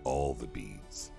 All the beads.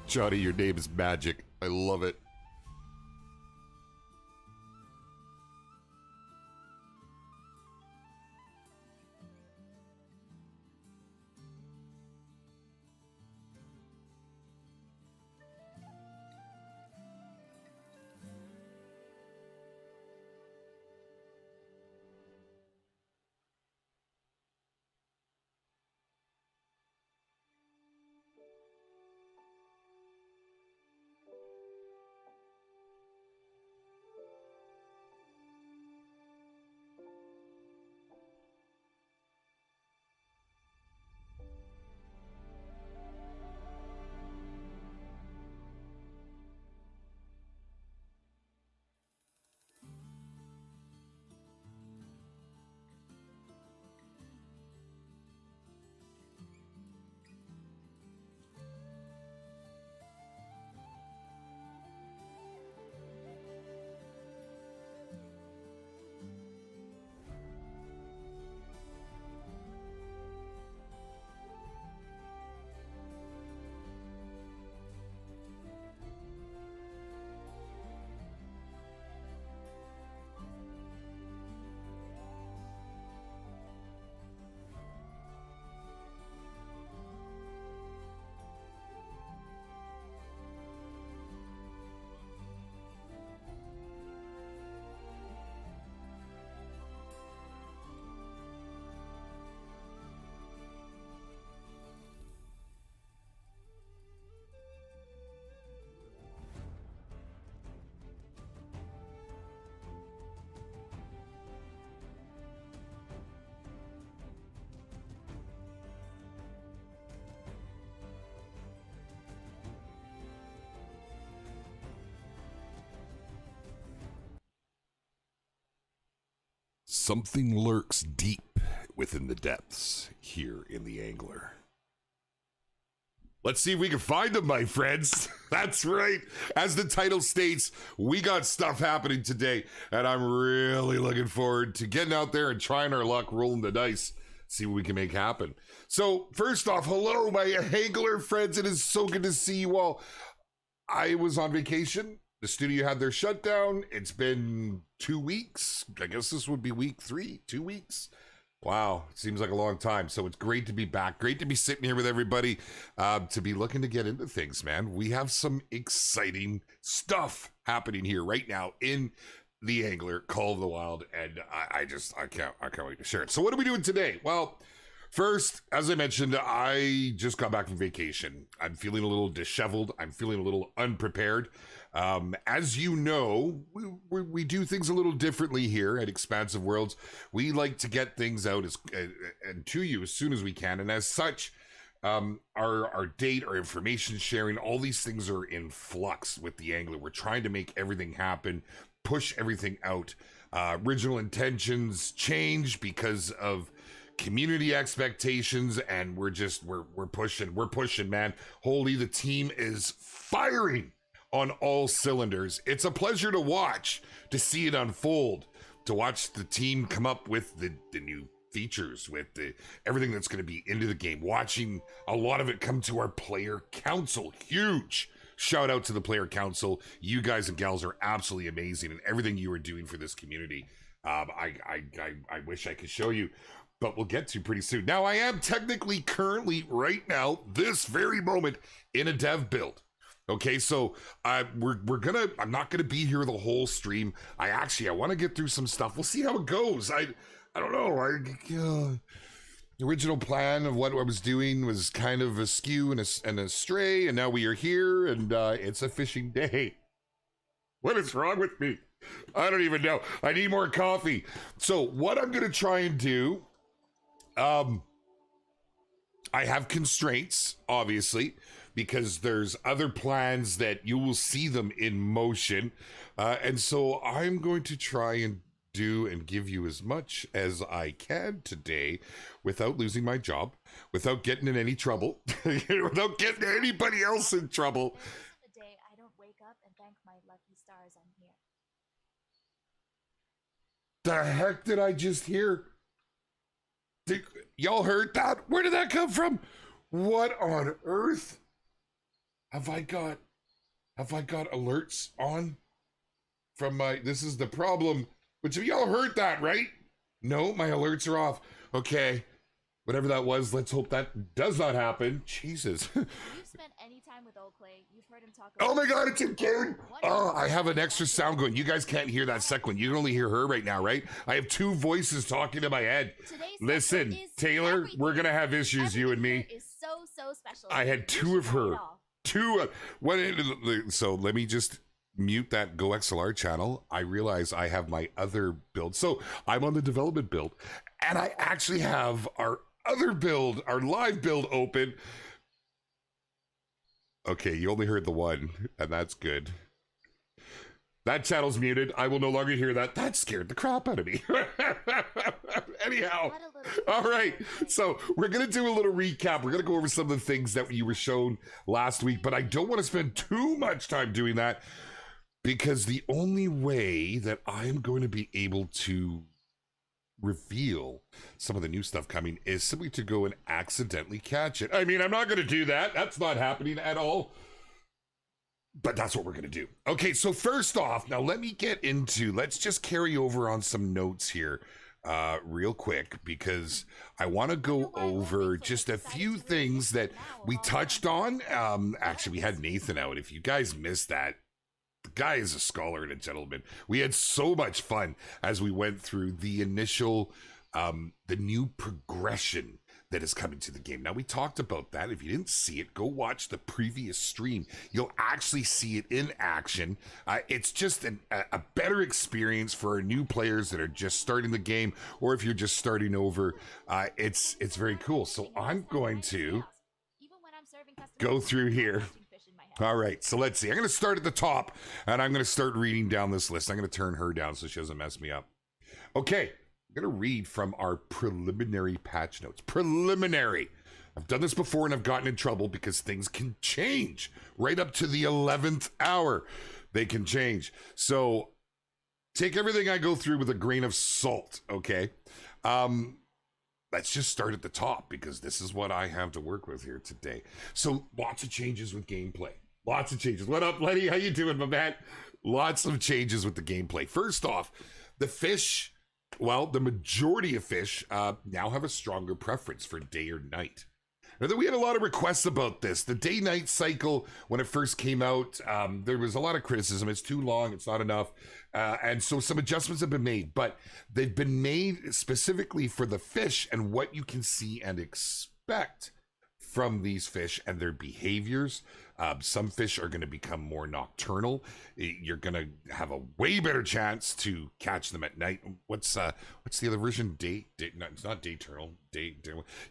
Johnny, your name is magic. I love it. Something lurks deep within the depths here in the Angler. Let's see if we can find them, my friends. That's right. As the title states, we got stuff happening today, and I'm really looking forward to getting out there and trying our luck, rolling the dice, see what we can make happen. So first off, hello, my Angler friends. It is so good to see you all. I was on vacation. The studio had their shutdown. It's been 2 weeks. I guess this would be week 3, 2 weeks. Wow, it seems like a long time. So it's great to be back. Great to be sitting here with everybody, to be looking to get into things, man. We have some exciting stuff happening here right now in the Angler, Call of the Wild, and I can't wait to share it. So what are we doing today? Well, First, as I mentioned, I just got back from vacation. I'm feeling a little disheveled. I'm feeling a little unprepared. As you know, we do things a little differently here at Expansive Worlds. We like to get things out and to you as soon as we can. And as such, our date, our information sharing, all these things are in flux with the Angler. We're trying to make everything happen, push everything out. Original intentions change because of community expectations, and we're pushing, man. Holy, the team is firing on all cylinders. It's a pleasure to watch, to see it unfold, to watch the team come up with the new features, with everything that's going to be into the game, watching a lot of it come to our player council. Huge shout out to the player council. You guys and gals are absolutely amazing, and everything you are doing for this community. I wish I could show you, but we'll get to pretty soon. Now, I am technically currently right now, this very moment, in a dev build. Okay, so I'm not gonna be here the whole stream. I want to get through some stuff. We'll see how it goes. I don't know. The original plan of what I was doing was kind of askew and astray, and now we are here, and it's a fishing day. What is wrong with me? I don't even know. I need more coffee. So what I'm gonna try and do, I have constraints, obviously, because there's other plans that you will see them in motion. And so I'm going to try and do and give you as much as I can today without losing my job, without getting in any trouble, without getting anybody else in trouble. The day I don't wake up and thank my lucky stars I'm here. The heck did I just hear? Y'all heard that? Where did that come from? What on earth? Have I got alerts on from my, this is the problem. But y'all heard that, right? No, my alerts are off. Okay, whatever that was, let's hope that does not happen. Jesus. If you've spent any time with Old Clay, you've heard him talk about— Oh my God, it's in Karen. Oh, I have an extra sound going. You guys can't hear that second one. You can only hear her right now, right? I have two voices talking to my head. Listen, Taylor, we're gonna have issues, you and me. Is so special. I had two of her. So let me just mute that Go XLR channel. I realize I have my other build. So I'm on the development build, and I actually have our other build, our live build open. Okay, you only heard the one, and that's good. That channel's muted. I will no longer hear that. That scared the crap out of me. Anyhow, all right. So we're going to do a little recap. We're going to go over some of the things that you were shown last week, but I don't want to spend too much time doing that, because the only way that I'm going to be able to reveal some of the new stuff coming is simply to go and accidentally catch it. I mean, I'm not going to do that. That's not happening at all. But that's what we're going to do. Okay, so first off, now let's just carry over on some notes here real quick, because I want to go over just a few things that we touched on. Actually, we had Nathan out. If you guys missed that, the guy is a scholar and a gentleman. We had so much fun as we went through the initial, the new progression that is coming to the game. Now, we talked about that. If you didn't see it, go watch the previous stream. You'll actually see it in action. It's just a better experience for our new players that are just starting the game, or if you're just starting over. It's very cool. So I'm going to go through here. All right, so let's see. I'm going to start at the top, and I'm going to start reading down this list. I'm going to turn her down so she doesn't mess me up. Okay. I'm going to read from our preliminary patch notes. Preliminary. I've done this before and I've gotten in trouble because things can change right up to the 11th hour. They can change. So take everything I go through with a grain of salt, okay? Let's just start at the top, because this is what I have to work with here today. So lots of changes with gameplay. Lots of changes. What up, Lenny? How you doing, my man? Lots of changes with the gameplay. First off, the fish— well, the majority of fish now have a stronger preference for day or night. Now that we had a lot of requests about this. The day-night cycle, when it first came out, there was a lot of criticism. It's too long, it's not enough. And so some adjustments have been made, but they've been made specifically for the fish and what you can see and expect from these fish and their behaviors. Some fish are going to become more nocturnal. You're going to have a way better chance to catch them at night. What's the other version? No, it's not dayturnal.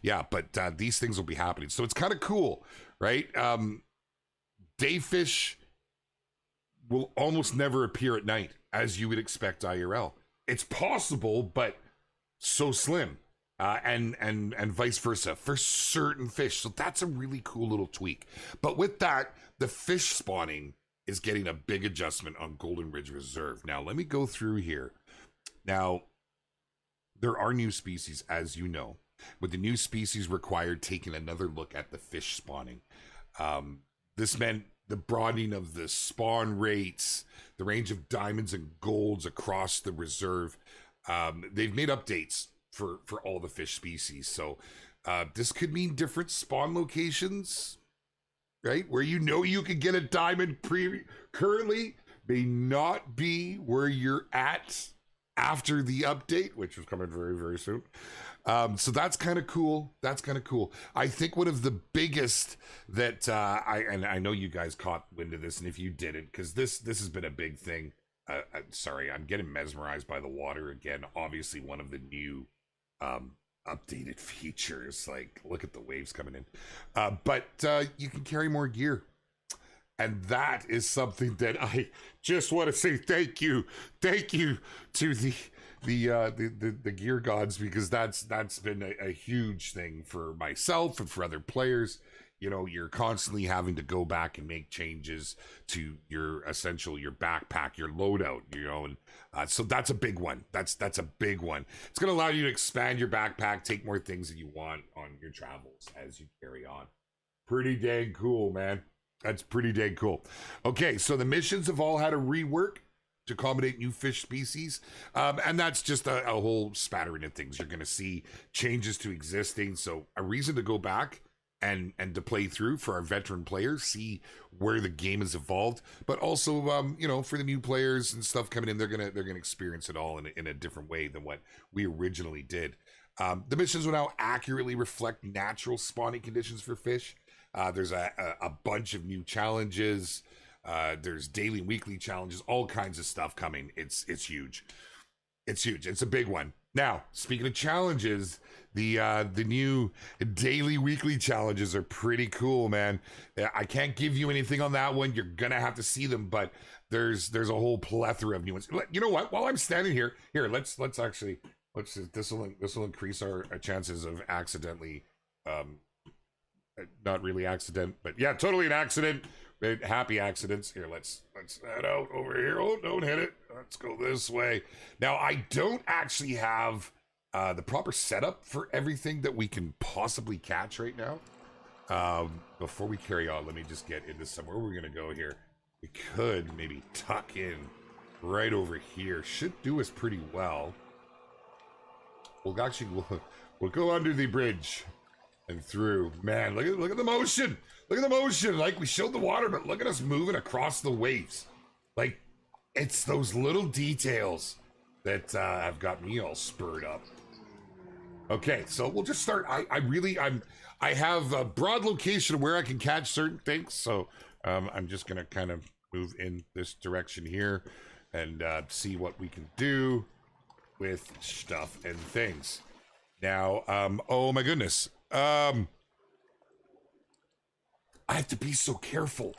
Yeah, but these things will be happening. So it's kind of cool, right? Day fish will almost never appear at night, as you would expect IRL. It's possible, but so slim. And vice versa for certain fish. So that's a really cool little tweak. But with that, the fish spawning is getting a big adjustment on Golden Ridge Reserve. Now, let me go through here. Now, there are new species, as you know. With the new species required, taking another look at the fish spawning. This meant the broadening of the spawn rates, the range of diamonds and golds across the reserve. They've made updates for all the fish species. So this could mean different spawn locations, right? Where you can get a diamond currently may not be where you're at after the update, which is coming very, very soon. So that's kind of cool. I think one of the biggest that I know you guys caught wind of this, and if you didn't, because this has been a big thing. Sorry, I'm getting mesmerized by the water again. Obviously, one of the new updated features. Like, look at the waves coming in. But you can carry more gear. And that is something that I just want to say thank you to the gear gods, because that's been a huge thing for myself and for other players. You know, you're constantly having to go back and make changes to your backpack, your loadout, you know, and so that's a big one. That's a big one. It's going to allow you to expand your backpack, take more things that you want on your travels as you carry on. Pretty dang cool, man. That's pretty dang cool. Okay, so the missions have all had a rework to accommodate new fish species. And that's just a whole spattering of things. You're going to see changes to existing. So a reason to go back and to play through for our veteran players, see where the game has evolved, but also, you know, for the new players and stuff coming in, they're gonna experience it all in a different way than what we originally did. The missions will now accurately reflect natural spawning conditions for fish. There's a bunch of new challenges. There's daily and weekly challenges, all kinds of stuff coming. It's huge. It's huge. It's a big one. Now, speaking of challenges, the new daily, weekly challenges are pretty cool, man. I can't give you anything on that one. You're gonna have to see them, but there's a whole plethora of new ones. You know what? While I'm standing here, let's this will increase our chances of accidentally, not really accident, but yeah, totally an accident. Happy accidents. Here, let's head out over here. Oh, don't hit it. Let's go this way. Now, I don't actually have the proper setup for everything that we can possibly catch right now. Before we carry on, let me just get into somewhere we're going to go here. We could maybe tuck in right over here. Should do us pretty well. We'll go under the bridge and through. Man, look at the motion. Look at the motion. Like, we showed the water, but look at us moving across the waves. Like, it's those little details that have got me all spurred up. Okay, so we'll just start. I have a broad location where I can catch certain things, so I'm just gonna kind of move in this direction here and see what we can do with stuff and things. Now, oh my goodness. I have to be so careful.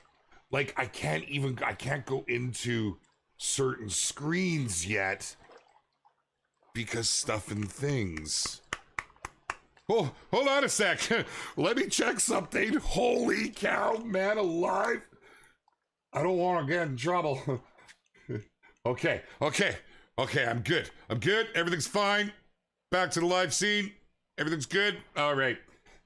Like, I can't go into certain screens yet because stuff and things. Oh, hold on a sec. Let me check something. Holy cow, man alive. I don't want to get in trouble. Okay. I'm good. Everything's fine. Back to the live scene. Everything's good. All right.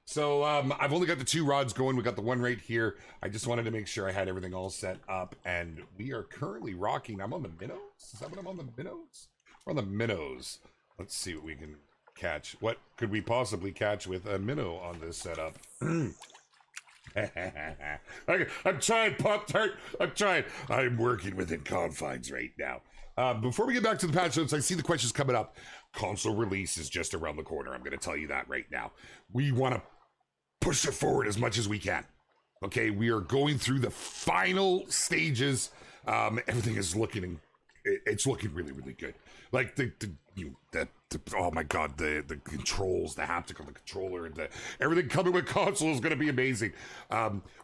So I've only got the 2 rods going. We got the one right here. I just wanted to make sure I had everything all set up, and we are currently rocking. I'm on the minnows. Is that what I'm on the minnows? We're on the minnows. Let's see what we can catch? What could we possibly catch with a minnow on this setup? I'm trying, Pop-Tart. I'm trying. I'm working within confines right now. Before we get back to the patch notes, I see the questions coming up. Console release is just around the corner. I'm going to tell you that right now. We want to push it forward as much as we can. Okay, we are going through the final stages. Everything is looking, it's looking really, really good. Like oh my god, the controls, the haptic on the controller, and everything coming with console is going to be amazing.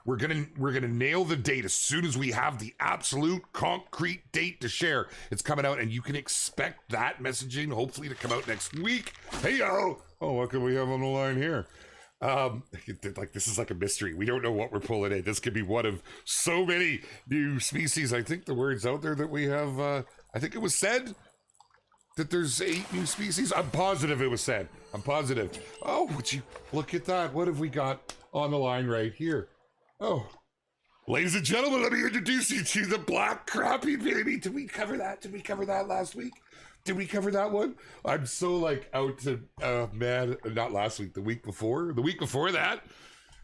We're gonna nail the date as soon as we have the absolute concrete date to share. It's coming out, and you can expect that messaging hopefully to come out next week. Hey yo! Oh, what can we have on the line here? Like this is like a mystery. We don't know what we're pulling in. This could be one of so many new species. I think the word's out there that we have. I think it was said that there's 8 new species. I'm positive it was said. I'm positive. Oh, would you look at that? What have we got on the line right here? Oh, ladies and gentlemen, let me introduce you to the black crappie baby. Did we cover that? Did we cover that last week? Did we cover that one? I'm so like out to, man, not last week, the week before. The week before that.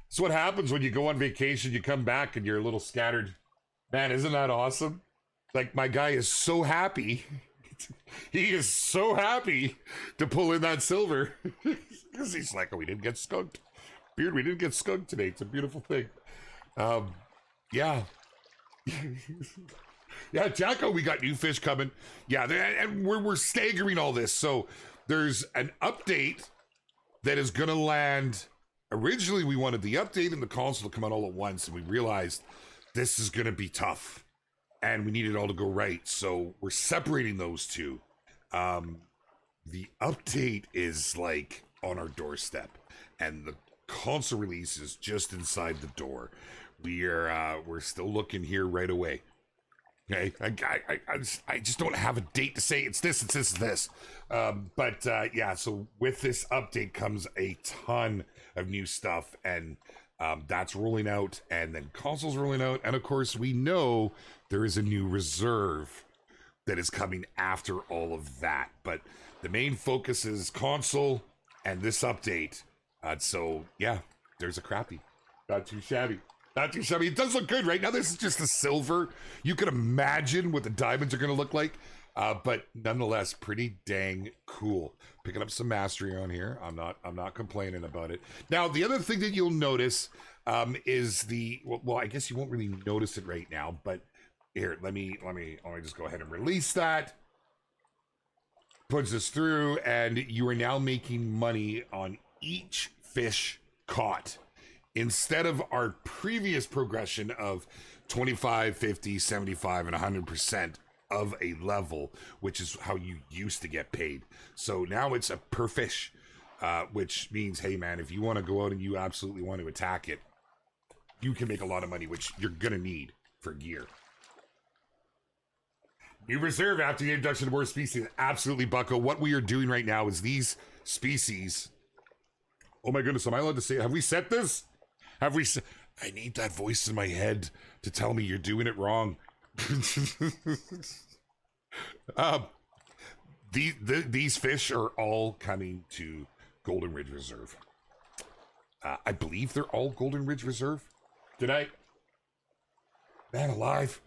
It's what happens when you go on vacation, you come back and you're a little scattered. Man, isn't that awesome? Like my guy is so happy. He is so happy to pull in that silver. Because he's like, oh, we didn't get skunked. Beard, we didn't get skunked today. It's a beautiful thing. Yeah. Yeah, Jacko, we got new fish coming. Yeah, and we're staggering all this. So there's an update that is going to land. Originally, we wanted the update and the console to come out all at once, and we realized this is going to be tough, and we need it all to go right. So we're separating those two. The update is like on our doorstep, and the console release is just inside the door. We're still looking here right away. Okay, I just don't have a date to say it's this, it's this, it's this. But yeah, so with this update comes a ton of new stuff, and that's rolling out, and then consoles rolling out, and of course we know there is a new reserve that is coming after all of that. But the main focus is console and this update. So yeah, there's a crappie. Not too shabby. Not too shabby. It does look good, right? Now this is just a silver. You can imagine what the diamonds are going to look like. But nonetheless, pretty dang cool. Picking up some mastery on here. I'm not complaining about it. Now, the other thing that you'll notice is well, I guess you won't really notice it right now, but here, let me just go ahead and release that. Puts this through, and you are now making money on each fish caught. Instead of our previous progression of 25, 50, 75, and 100% of a level, which is how you used to get paid. So now it's a per fish, which means, hey man, if you want to go out and you absolutely want to attack it, you can make a lot of money, which you're going to need for gear. New reserve after the introduction of more species. Absolutely, bucko. What we are doing right now is these species. Oh my goodness, am I allowed to say, have we set this? Have we? I need that voice in my head to tell me you're doing it wrong. These fish are all coming to Golden Ridge Reserve. I believe they're all Golden Ridge Reserve. Did I? Man alive.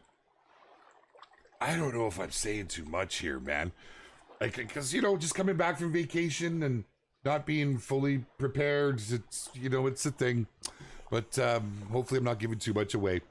I don't know if I'm saying too much here, man. Like, because, just coming back from vacation and not being fully prepared, it's a thing. But hopefully I'm not giving too much away.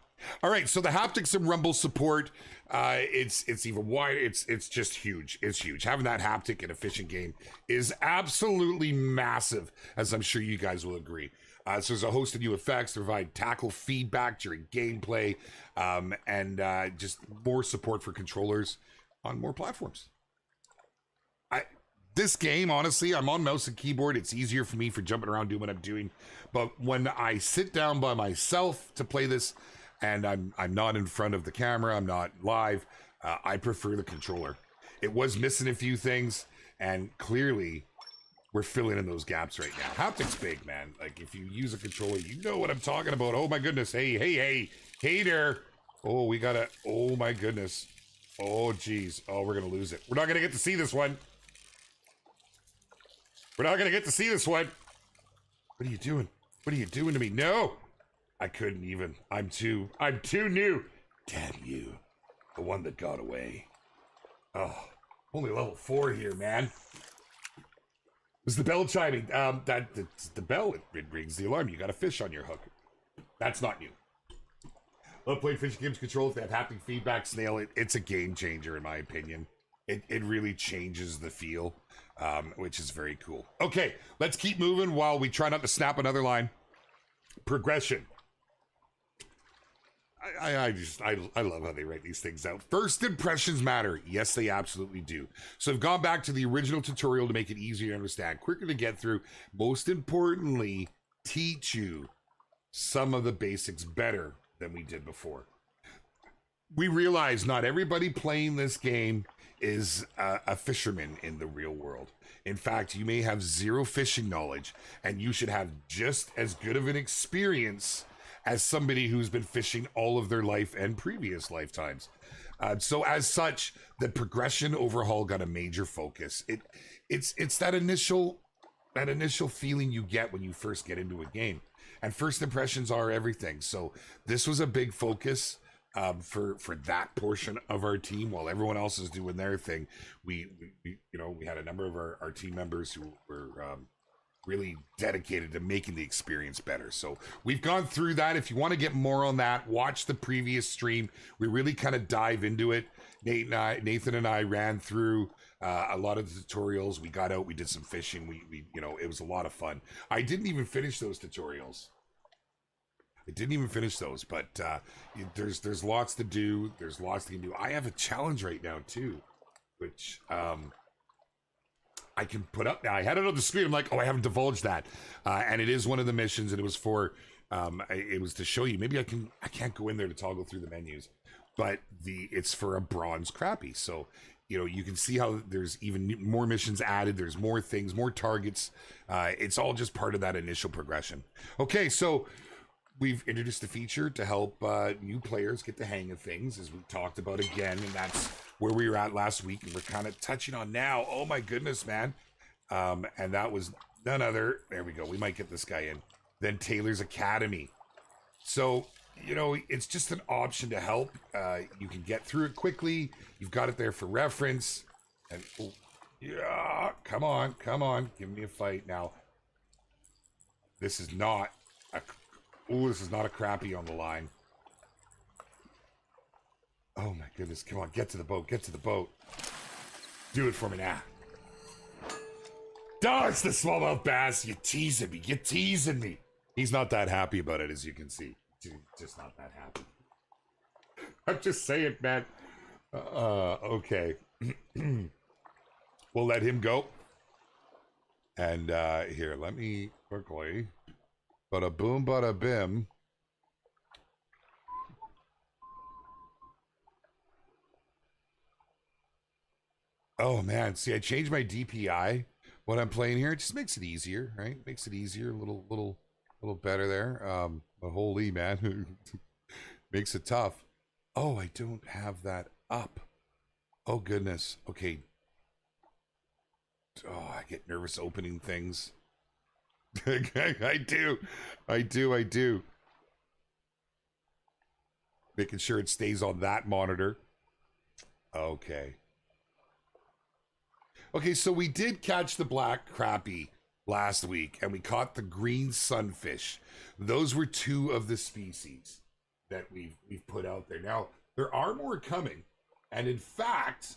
All right, so the haptics and rumble support, it's even wider. It's just huge. It's huge. Having that haptic in a fishing game is absolutely massive, as I'm sure you guys will agree. So there's a host of new effects to provide tackle feedback during gameplay, and just more support for controllers on more platforms. This game, honestly, I'm on mouse and keyboard. It's easier for me for jumping around doing what I'm doing. But when I sit down by myself to play this, and I'm not in front of the camera, I'm not live, I prefer the controller. It was missing a few things, and clearly we're filling in those gaps right now. Haptic's big, man. Like, if you use a controller, you know what I'm talking about. Oh my goodness. Hey there. Oh, we gotta, oh my goodness. Oh geez. Oh, we're gonna lose it. We're not gonna get to see this one. We're not gonna get to see this one. What are you doing? What are you doing to me? No! I couldn't even. I'm too new. Damn you. The one that got away. Oh, only level 4 here, man. Was the bell chiming? That's the bell. It rings the alarm. You got a fish on your hook. That's not new. Love playing fishing games controls. They have haptic feedback. Snail. It's a game changer, in my opinion. It really changes the feel, which is very cool. Okay, let's keep moving while we try not to snap another line. Progression. I love how they write these things out. First impressions matter. Yes, they absolutely do. So I've gone back to the original tutorial to make it easier to understand, quicker to get through. Most importantly, teach you some of the basics better than we did before. We realize not everybody playing this game is a fisherman in the real world. In fact, you may have zero fishing knowledge, and you should have just as good of an experience as somebody who's been fishing all of their life and previous lifetimes. So as such, the progression overhaul got a major focus. It's that initial feeling you get when you first get into a game, and first impressions are everything. So this was a big focus for that portion of our team, while everyone else is doing their thing. We had a number of our team members who were really dedicated to making the experience better. So we've gone through that. If you want to get more on that, watch the previous stream. We really kind of dive into it. Nathan and I ran through a lot of the tutorials. We got out, we did some fishing. We it was a lot of fun. I didn't even finish those tutorials. But there's lots to do. There's lots to do. I have a challenge right now too, which I can put up now. I had it on the screen. I'm like, oh, I haven't divulged that. And it is one of the missions, and it was for, it was to show you, maybe I can't go in there to toggle through the menus, but it's for a bronze crappie. So, you can see how there's even more missions added. There's more things, more targets. It's all just part of that initial progression. Okay, so we've introduced a feature to help new players get the hang of things, as we talked about again, and that's where we were at last week, and we're kind of touching on now. Oh my goodness, man. And that was none other, there we go, we might get this guy in, than Taylor's Academy. So, it's just an option to help. You can get through it quickly. You've got it there for reference. And, yeah, come on, give me a fight. Now, this is not a crappie on the line. Oh my goodness, come on, get to the boat. Do it for me now. Oh, it's the smallmouth bass. You're teasing me. He's not that happy about it, as you can see. Just not that happy. I'm just saying, man. Okay. We'll let him go. And here, let me quickly. Bada boom, bada bim. Oh man, see, I changed my DPI when I'm playing here. It just makes it easier, right? Makes it easier, a little better there. But holy man, makes it tough. Oh, I don't have that up. Oh goodness. Okay. Oh, I get nervous opening things. I do. Making sure it stays on that monitor. Okay. Okay, so we did catch the black crappie last week, and we caught the green sunfish. Those were 2 of the species that we've put out there. Now, there are more coming, and in fact,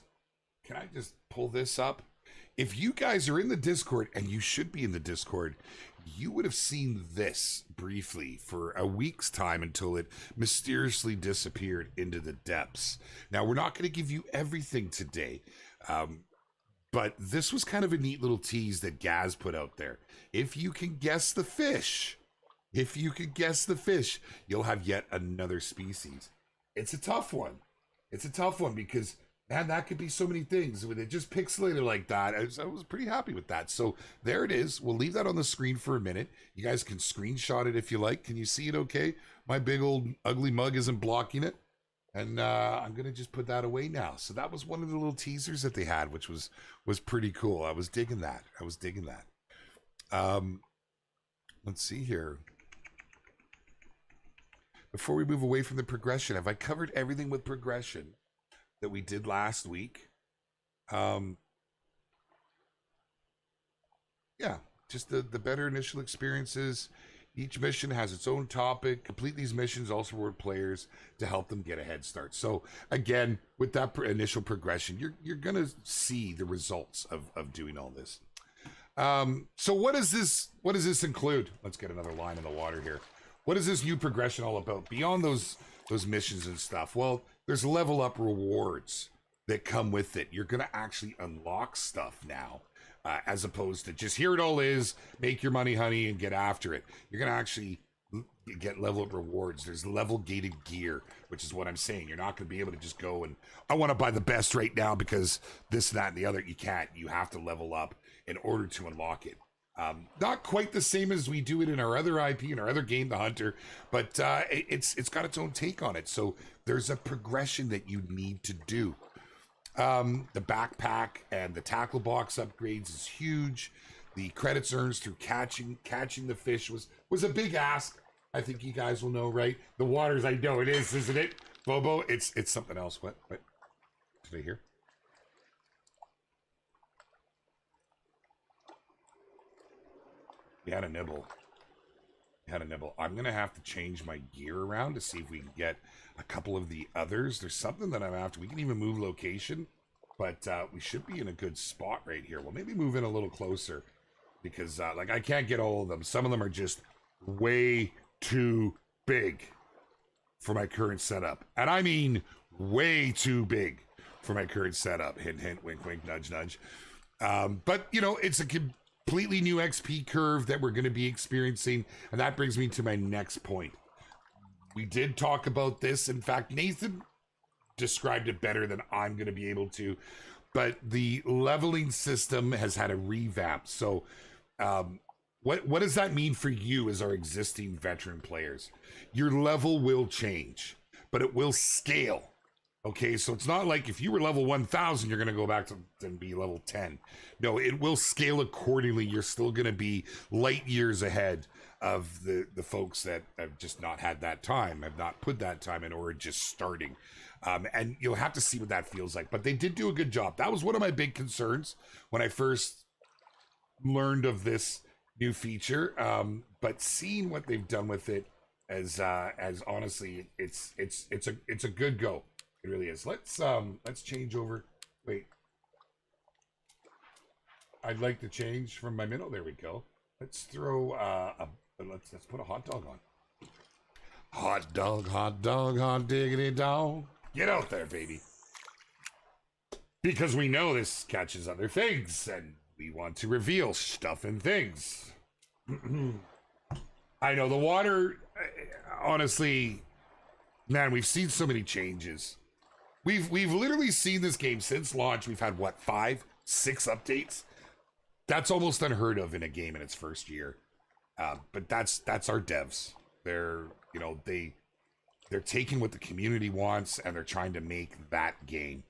can I just pull this up? If you guys are in the Discord, and you should be in the Discord, you would have seen this briefly for a week's time until it mysteriously disappeared into the depths. Now, we're not going to give you everything today, but this was kind of a neat little tease that Gaz put out there. If you can guess the fish, you'll have yet another species. It's a tough one. Because, man, that could be so many things. With it just pixelated like that, I was pretty happy with that. So there it is. We'll leave that on the screen for a minute. You guys can screenshot it if you like. Can you see it okay? My big old ugly mug isn't blocking it. And I'm going to just put that away now. So that was one of the little teasers that they had, which was pretty cool. I was digging that. Let's see here. Before we move away from the progression, have I covered everything with progression that we did last week? Yeah, just the better initial experiences. Each mission has its own topic. Complete these missions also reward players to help them get a head start. So again, with that initial progression, you're gonna see the results of doing all this. So what does this include? Let's get another line in the water here. What is this new progression all about? Beyond those missions and stuff, well, there's level up rewards that come with it. You're gonna actually unlock stuff now. As opposed to just here it all is, make your money, honey, and get after it. You're going to actually get level up rewards. There's level gated gear, which is what I'm saying. You're not going to be able to just go and, I want to buy the best right now because this, that, and the other. You can't. You have to level up in order to unlock it. Not quite the same as we do it in our other IP, in our other game, The Hunter, but it's got its own take on it. So there's a progression that you need to do. The backpack and the tackle box upgrades is huge. The credits earned through catching the fish was a big ask. I think you guys will know, right? The waters, I know it is, isn't it, Bobo? It's something else. What did I hear? You had a nibble. I'm gonna have to change my gear around to see if we can get a couple of the others. There's something that I'm after. We can even move location, but we should be in a good spot right here. Well, maybe move in a little closer because like I can't get all of them. Some of them are just way too big for my current setup, and I mean way too big for my current setup. Hint, hint, wink, wink, nudge, nudge. But you know, it's a completely new XP curve that we're going to be experiencing, and that brings me to my next point. We did talk about this. In fact, Nathan described it better than I'm going to be able to, but the leveling system has had a revamp. So what does that mean for you as our existing veteran players? Your level will change, but it will scale. Okay, so it's not like if you were level 1,000, you're going to go back to and be level 10. No, it will scale accordingly. You're still going to be light years ahead of the folks that have just not had that time, have not put that time in, or just starting. And you'll have to see what that feels like. But they did do a good job. That was one of my big concerns when I first learned of this new feature. But seeing what they've done with it, as honestly, it's a good go. It really is. Let's change over. Wait. I'd like to change from my minnow. There we go. Let's throw let's put a hot dog on. Hot dog, hot diggity dog. Get out there, baby. Because we know this catches other things, and we want to reveal stuff and things. I know the water, honestly, man, we've seen so many changes. We've literally seen this game since launch. We've had what, 5, 6 updates? That's almost unheard of in a game in its first year. But that's our devs. They're taking what the community wants and they're trying to make that game.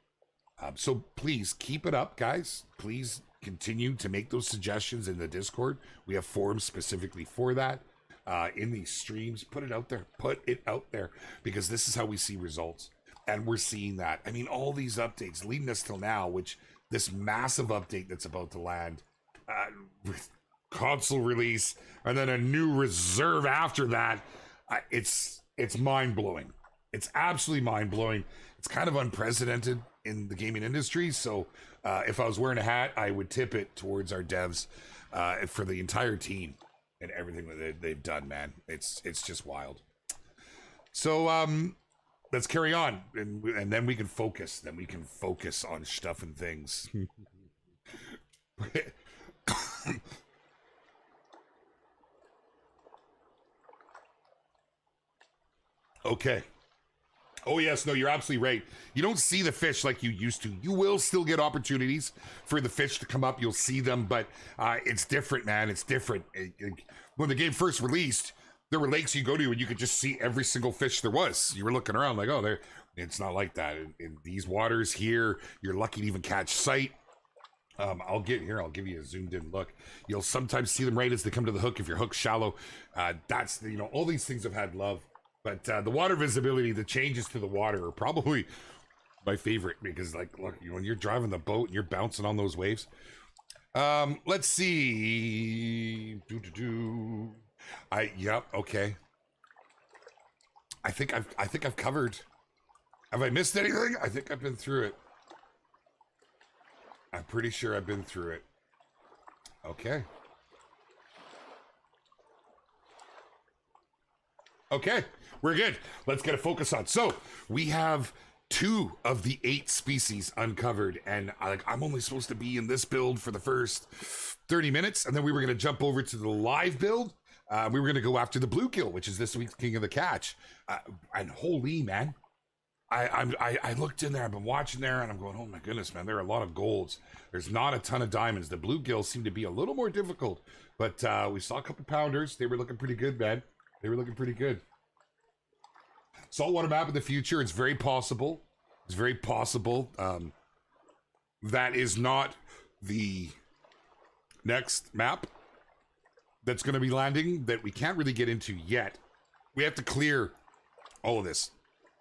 So please keep it up, guys. Please continue to make those suggestions in the Discord. We have forums specifically for that. In these streams, put it out there because this is how we see results. And we're seeing that. I mean, all these updates leading us till now, which this massive update that's about to land, with console release, and then a new reserve after that, it's mind-blowing. It's absolutely mind-blowing. It's kind of unprecedented in the gaming industry. So if I was wearing a hat, I would tip it towards our devs for the entire team and everything that they've done, man. It's just wild. So, let's carry on, and then we can focus. Then we can focus on stuff and things. Okay. Oh, yes. No, you're absolutely right. You don't see the fish like you used to. You will still get opportunities for the fish to come up. You'll see them, but it's different, man. It's different. When the game first released, there were lakes you go to and you could just see every single fish there was. You were looking around like, oh, it's not like that. In these waters here, you're lucky to even catch sight. I'll give you a zoomed in look. You'll sometimes see them right as they come to the hook if your hook's shallow. That's, all these things have had love. But the water visibility, the changes to the water are probably my favorite because, like, look, when you're driving the boat and you're bouncing on those waves. Let's see. Yep, okay. I think I've covered. Have I missed anything? I think I've been through it. I'm pretty sure I've been through it. Okay. Okay, we're good. Let's get a focus on. So we have 2 of the 8 species uncovered, and I'm only supposed to be in this build for the first 30 minutes, and then we were going to jump over to the live build. We were going to go after the bluegill, which is this week's King of the Catch. And holy man, I looked in there, I've been watching there, and I'm going, oh my goodness, man, there are a lot of golds. There's not a ton of diamonds. The bluegill seem to be a little more difficult, but we saw a couple pounders. They were looking pretty good, man. They were looking pretty good. Saltwater map of the future. It's very possible. It's very possible. That is not the next map that's going to be landing that we can't really get into yet. We have to clear all of this.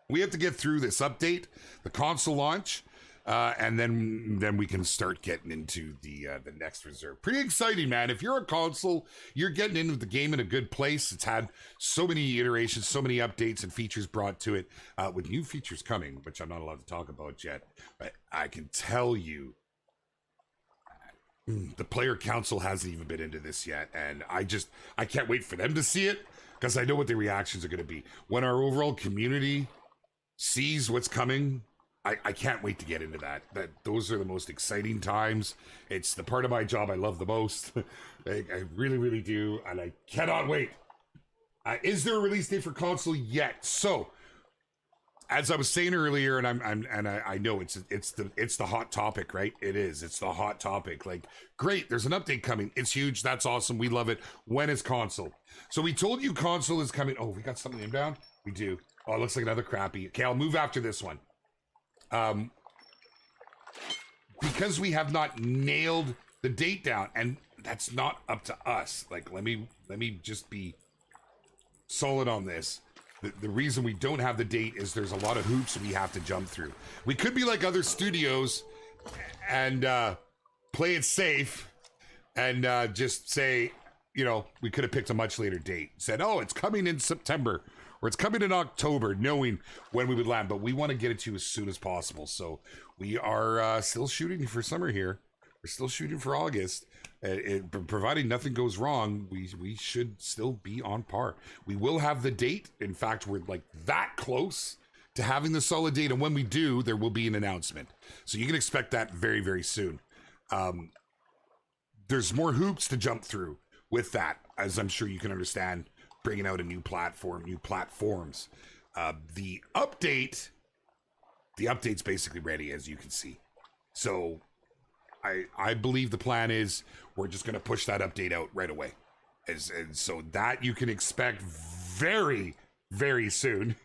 We have to get through this update, the console launch, and then we can start getting into the next reserve. Pretty exciting, man. If you're a console, you're getting into the game in a good place. It's had so many iterations, so many updates and features brought to it, with new features coming, which I'm not allowed to talk about yet. But I can tell you, the player council hasn't even been into this yet, and I can't wait for them to see it, because I know what the reactions are going to be. When our overall community sees what's coming, I can't wait to get into that. Those are the most exciting times. It's the part of my job I love the most. I really, really do, and I cannot wait. Is there a release date for console yet? So, as I was saying earlier, and I know it's the hot topic, right? It is. It's the hot topic. Like, great, there's an update coming. It's huge. That's awesome. We love it. When is console? So we told you console is coming. Oh, we got something inbound? We do. Oh, it looks like another crappie. Okay, I'll move after this one. Because we have not nailed the date down, and that's not up to us. Like, let me just be solid on this. The reason we don't have the date is there's a lot of hoops we have to jump through. We could be like other studios and play it safe and just say, we could have picked a much later date. Said, oh, it's coming in September or it's coming in October, knowing when we would land. But we want to get it to you as soon as possible. So we are still shooting for summer here. We're still shooting for August. Providing nothing goes wrong, we should still be on par. We will have the date. In fact, we're like that close to having the solid date. And when we do, there will be an announcement. So you can expect that very, very soon. There's more hoops to jump through with that, as I'm sure you can understand, bringing out a new platform, new platforms. The update's basically ready, as you can see. So I believe the plan is we're just going to push that update out right away. And so that you can expect very, very soon.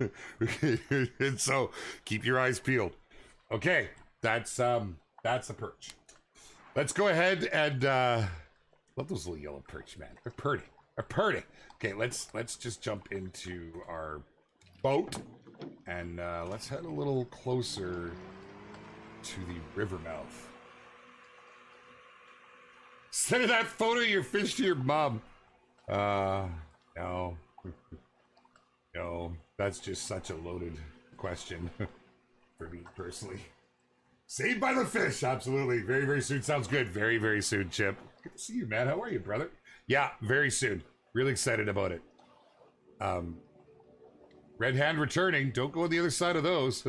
And so keep your eyes peeled. Okay, that's a perch. Let's go ahead and love those little yellow perch, man. They're pretty. They're pretty. Okay, let's just jump into our boat and let's head a little closer to the river mouth. Send that photo of your fish to your mom. No. No, that's just such a loaded question for me personally. Saved by the fish, absolutely. Very, very soon. Sounds good. Very, very soon, Chip. Good to see you, man. How are you, brother? Yeah, very soon. Really excited about it. Red hand returning. Don't go on the other side of those.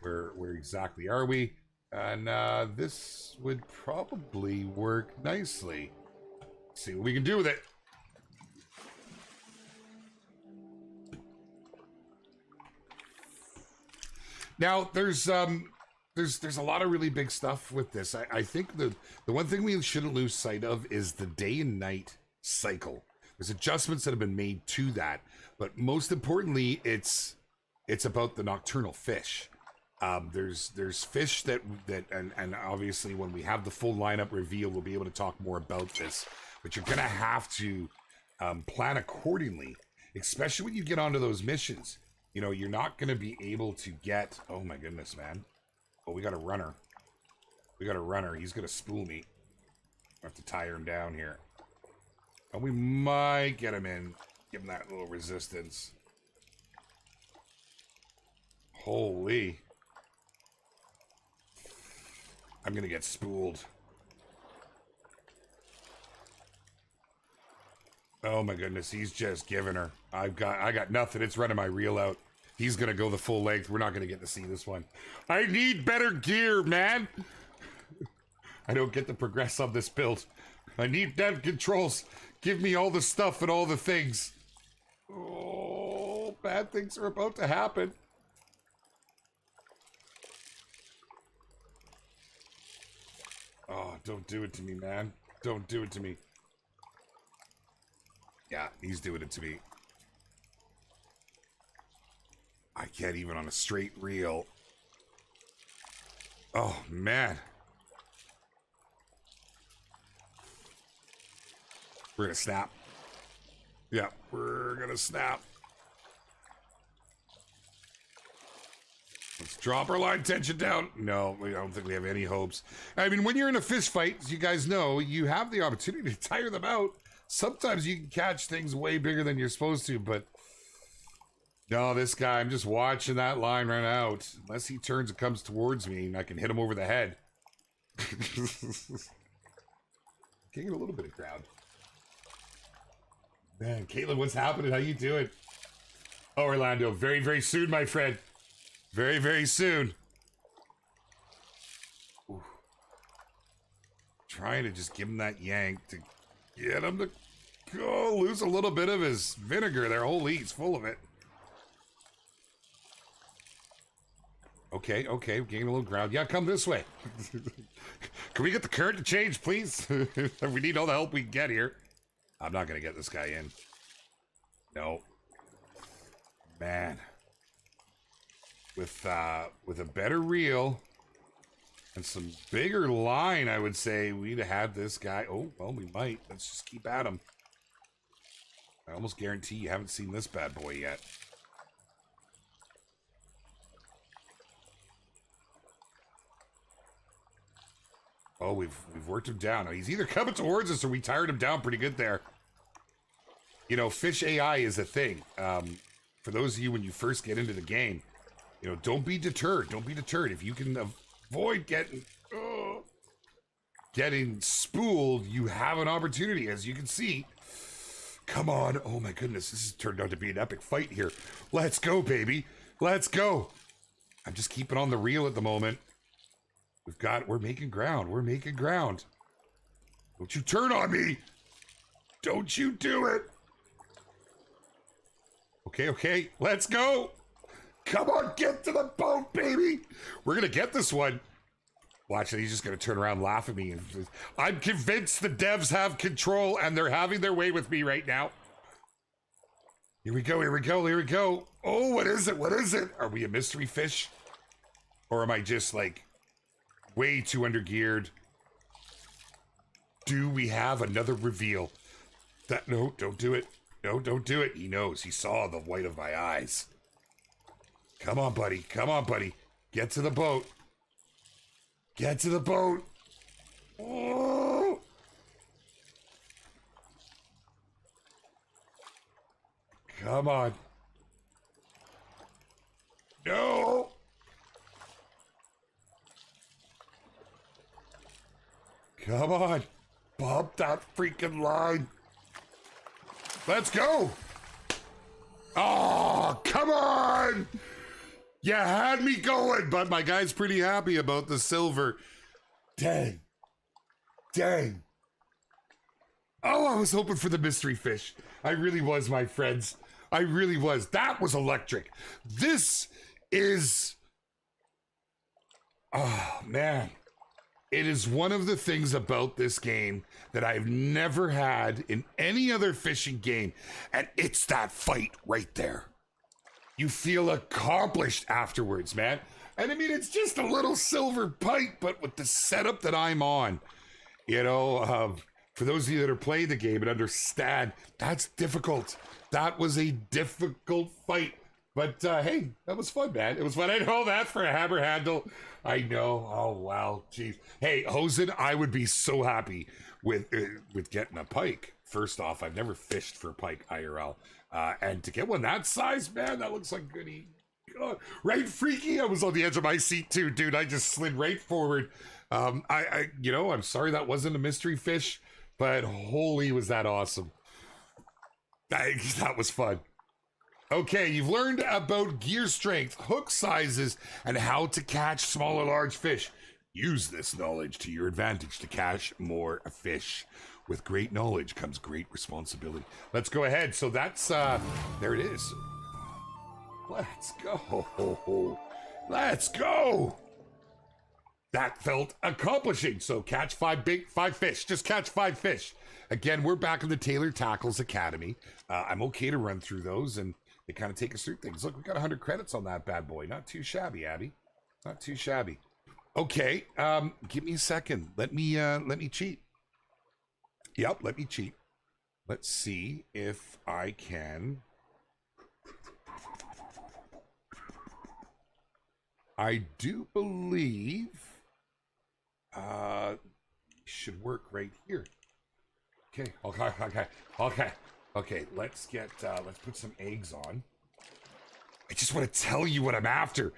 Where exactly are we? And this would probably work nicely. Let's see what we can do with it. Now, there's a lot of really big stuff with this. I think the one thing we shouldn't lose sight of is the day and night cycle. There's adjustments that have been made to that, but most importantly, it's about the nocturnal fish. There's fish that and obviously when we have the full lineup reveal, we'll be able to talk more about this. But you're gonna have to plan accordingly, especially when you get onto those missions. You know, you're not gonna be able to get. Oh my goodness, man! Oh, we got a runner. We got a runner. He's gonna spool me. I have to tire him down here. And we might get him in. Give him that little resistance. Holy. I'm gonna get spooled. Oh my goodness, he's just giving her. I got nothing. It's running my reel out. He's gonna go the full length. We're not gonna get to see this one. I need better gear, man. I don't get to progress on this build. I need dev controls. Give me all the stuff and all the things. Oh, bad things are about to happen. Oh, don't do it to me, man. Don't do it to me. Yeah, he's doing it to me. I can't even on a straight reel. Oh, man. We're gonna snap. Yeah, we're gonna snap. Let's drop our line tension down. No, I don't think we have any hopes. I mean, when you're in a fish fight, as you guys know, you have the opportunity to tire them out. Sometimes you can catch things way bigger than you're supposed to, but no, this guy, I'm just watching that line run out. Unless he turns and comes towards me and I can hit him over the head. Getting a little bit of ground. Man, Caitlin, what's happening? How you doing? Oh, Orlando, very, very soon, my friend. Very, very soon. Ooh. Trying to just give him that yank to get him to go lose a little bit of his vinegar there. Holy, he's full of it. Okay, okay, gaining a little ground. Yeah, come this way. Can we get the current to change, please? We need all the help we can get here. I'm not gonna get this guy in. No. Man. With a better reel and some bigger line, I would say we'd have had this guy. Oh, well, we might. Let's just keep at him. I almost guarantee you haven't seen this bad boy yet. Oh, we've worked him down. He's either coming towards us or we tired him down pretty good there. You know, fish AI is a thing. For those of you when you first get into the game, you know, don't be deterred. Don't be deterred. If you can avoid getting spooled, you have an opportunity, as you can see. Come on. Oh my goodness, this has turned out to be an epic fight here. Let's go, baby. Let's go. I'm just keeping on the reel at the moment. We're making ground. We're making ground. Don't you turn on me. Don't you do it. Okay, okay. Let's go. Come on, get to the boat, baby. We're going to get this one. Watch it. He's just going to turn around and laugh at me. I'm convinced the devs have control and they're having their way with me right now. Here we go. Here we go. Here we go. Oh, what is it? What is it? Are we a mystery fish? Or am I just like way too undergeared? Do we have another reveal? No, don't do it. No, don't do it. He knows. He saw the white of my eyes. Come on, buddy. Come on, buddy. Get to the boat. Get to the boat. Oh. Come on. No. Come on. Bump that freaking line. Let's go. Oh, come on. You had me going, but my guy's pretty happy about the silver. Dang. Dang. Oh, I was hoping for the mystery fish. I really was, my friends. I really was. That was electric. This is... Oh, man. It is one of the things about this game that I've never had in any other fishing game, and it's that fight right there. You feel accomplished afterwards, man. And I mean, it's just a little silver pike, but with the setup that I'm on, for those of you that are playing the game and understand, that's difficult. That was a difficult fight. But hey, that was fun, man. It was fun. I know that for a hammer handle. I know. Oh, wow. Jeez. Hey, Hosen, I would be so happy with getting a pike. First off, I've never fished for a pike IRL. And to get one that size, man, that looks like goody. God. Right, freaky. I was on the edge of my seat too, dude. I just slid right forward. I'm sorry that wasn't a mystery fish, but holy, was that awesome. That was fun. Okay, you've learned about gear strength, hook sizes, and how to catch small or large fish. Use this knowledge to your advantage to catch more fish. With great knowledge comes great responsibility. Let's go ahead. So that's, there it is. Let's go. Let's go. That felt accomplishing. So catch five fish. Just catch 5 fish. Again, we're back in the Taylor Tackles Academy. I'm okay to run through those, and they kind of take us through things. Look, we got 100 credits on that bad boy. Not too shabby, Abby. Not too shabby. Okay, give me a second. Let me cheat. Yep, let me cheat. Let's see if I can. I do believe should work right here. Okay. Let's put some eggs on. I just want to tell you what I'm after.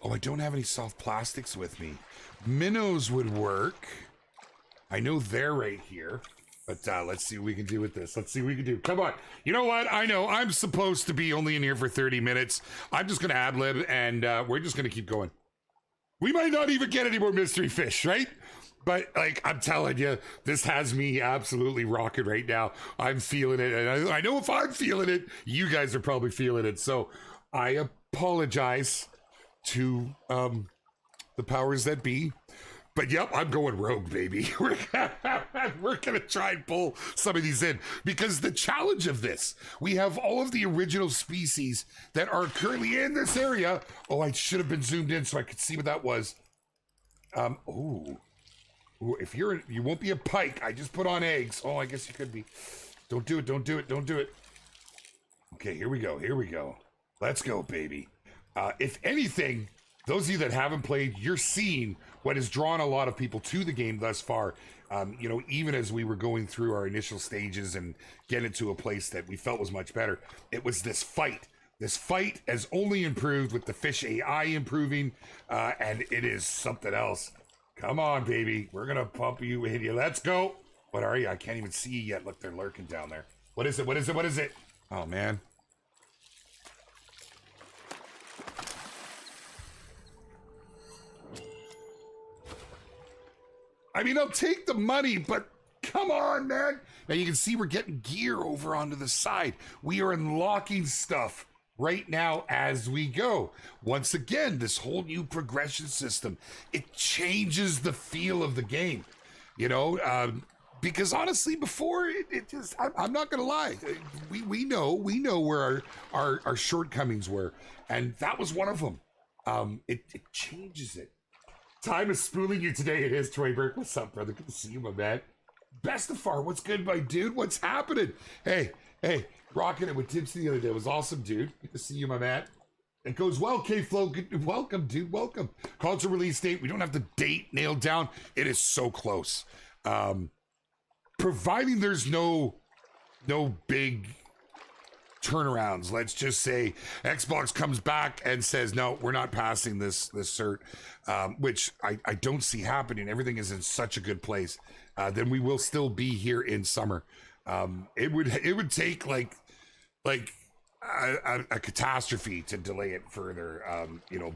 Oh, I don't have any soft plastics with me. Minnows would work. I know they're right here. But let's see what we can do with this. Let's see what we can do. Come on. You know what? I know I'm supposed to be only in here for 30 minutes. I'm just going to ad-lib, and we're just going to keep going. We might not even get any more mystery fish, right? But, like, I'm telling you, this has me absolutely rocking right now. I'm feeling it. And I know if I'm feeling it, you guys are probably feeling it. So I apologize to the powers that be. But yep, I'm going rogue, baby. We're gonna try and pull some of these in, because the challenge of this, we have all of the original species that are currently in this area. Oh, I should have been zoomed in so I could see what that was. Ooh, if you won't be a pike. I just put on eggs. Oh, I guess you could be. Don't do it. Okay, here we go. Let's go, baby. If anything, those of you that haven't played, you're seeing what has drawn a lot of people to the game thus far. Even as we were going through our initial stages and getting to a place that we felt was much better, it was this fight. This fight has only improved with the fish AI improving, and it is something else. Come on, baby. We're going to pump you in here. Let's go. What are you? I can't even see you yet. Look, they're lurking down there. What is it? Oh, man. I mean, I'll take the money, but come on, man. Now you can see we're getting gear over onto the side. We are unlocking stuff right now as we go. Once again, this whole new progression system, it changes the feel of the game, because honestly, before it just, I'm not going to lie. We know where our shortcomings were, and that was one of them. It changes it. Time is spooling you today. It is Troy Burke. What's up, brother? Good to see you, my man. Best of far. What's good, my dude? What's happening? Hey, rocking it with Tipsy the other day. It was awesome, dude. Good to see you, my man. It goes well, K-Flow. Welcome, dude. Welcome. Console release date. We don't have the date nailed down. It is so close. Providing there's no big turnarounds. Let's just say Xbox comes back and says, no, we're not passing this cert, which I don't see happening. Everything is in such a good place. Then we will still be here in summer. It would take like a catastrophe to delay it further,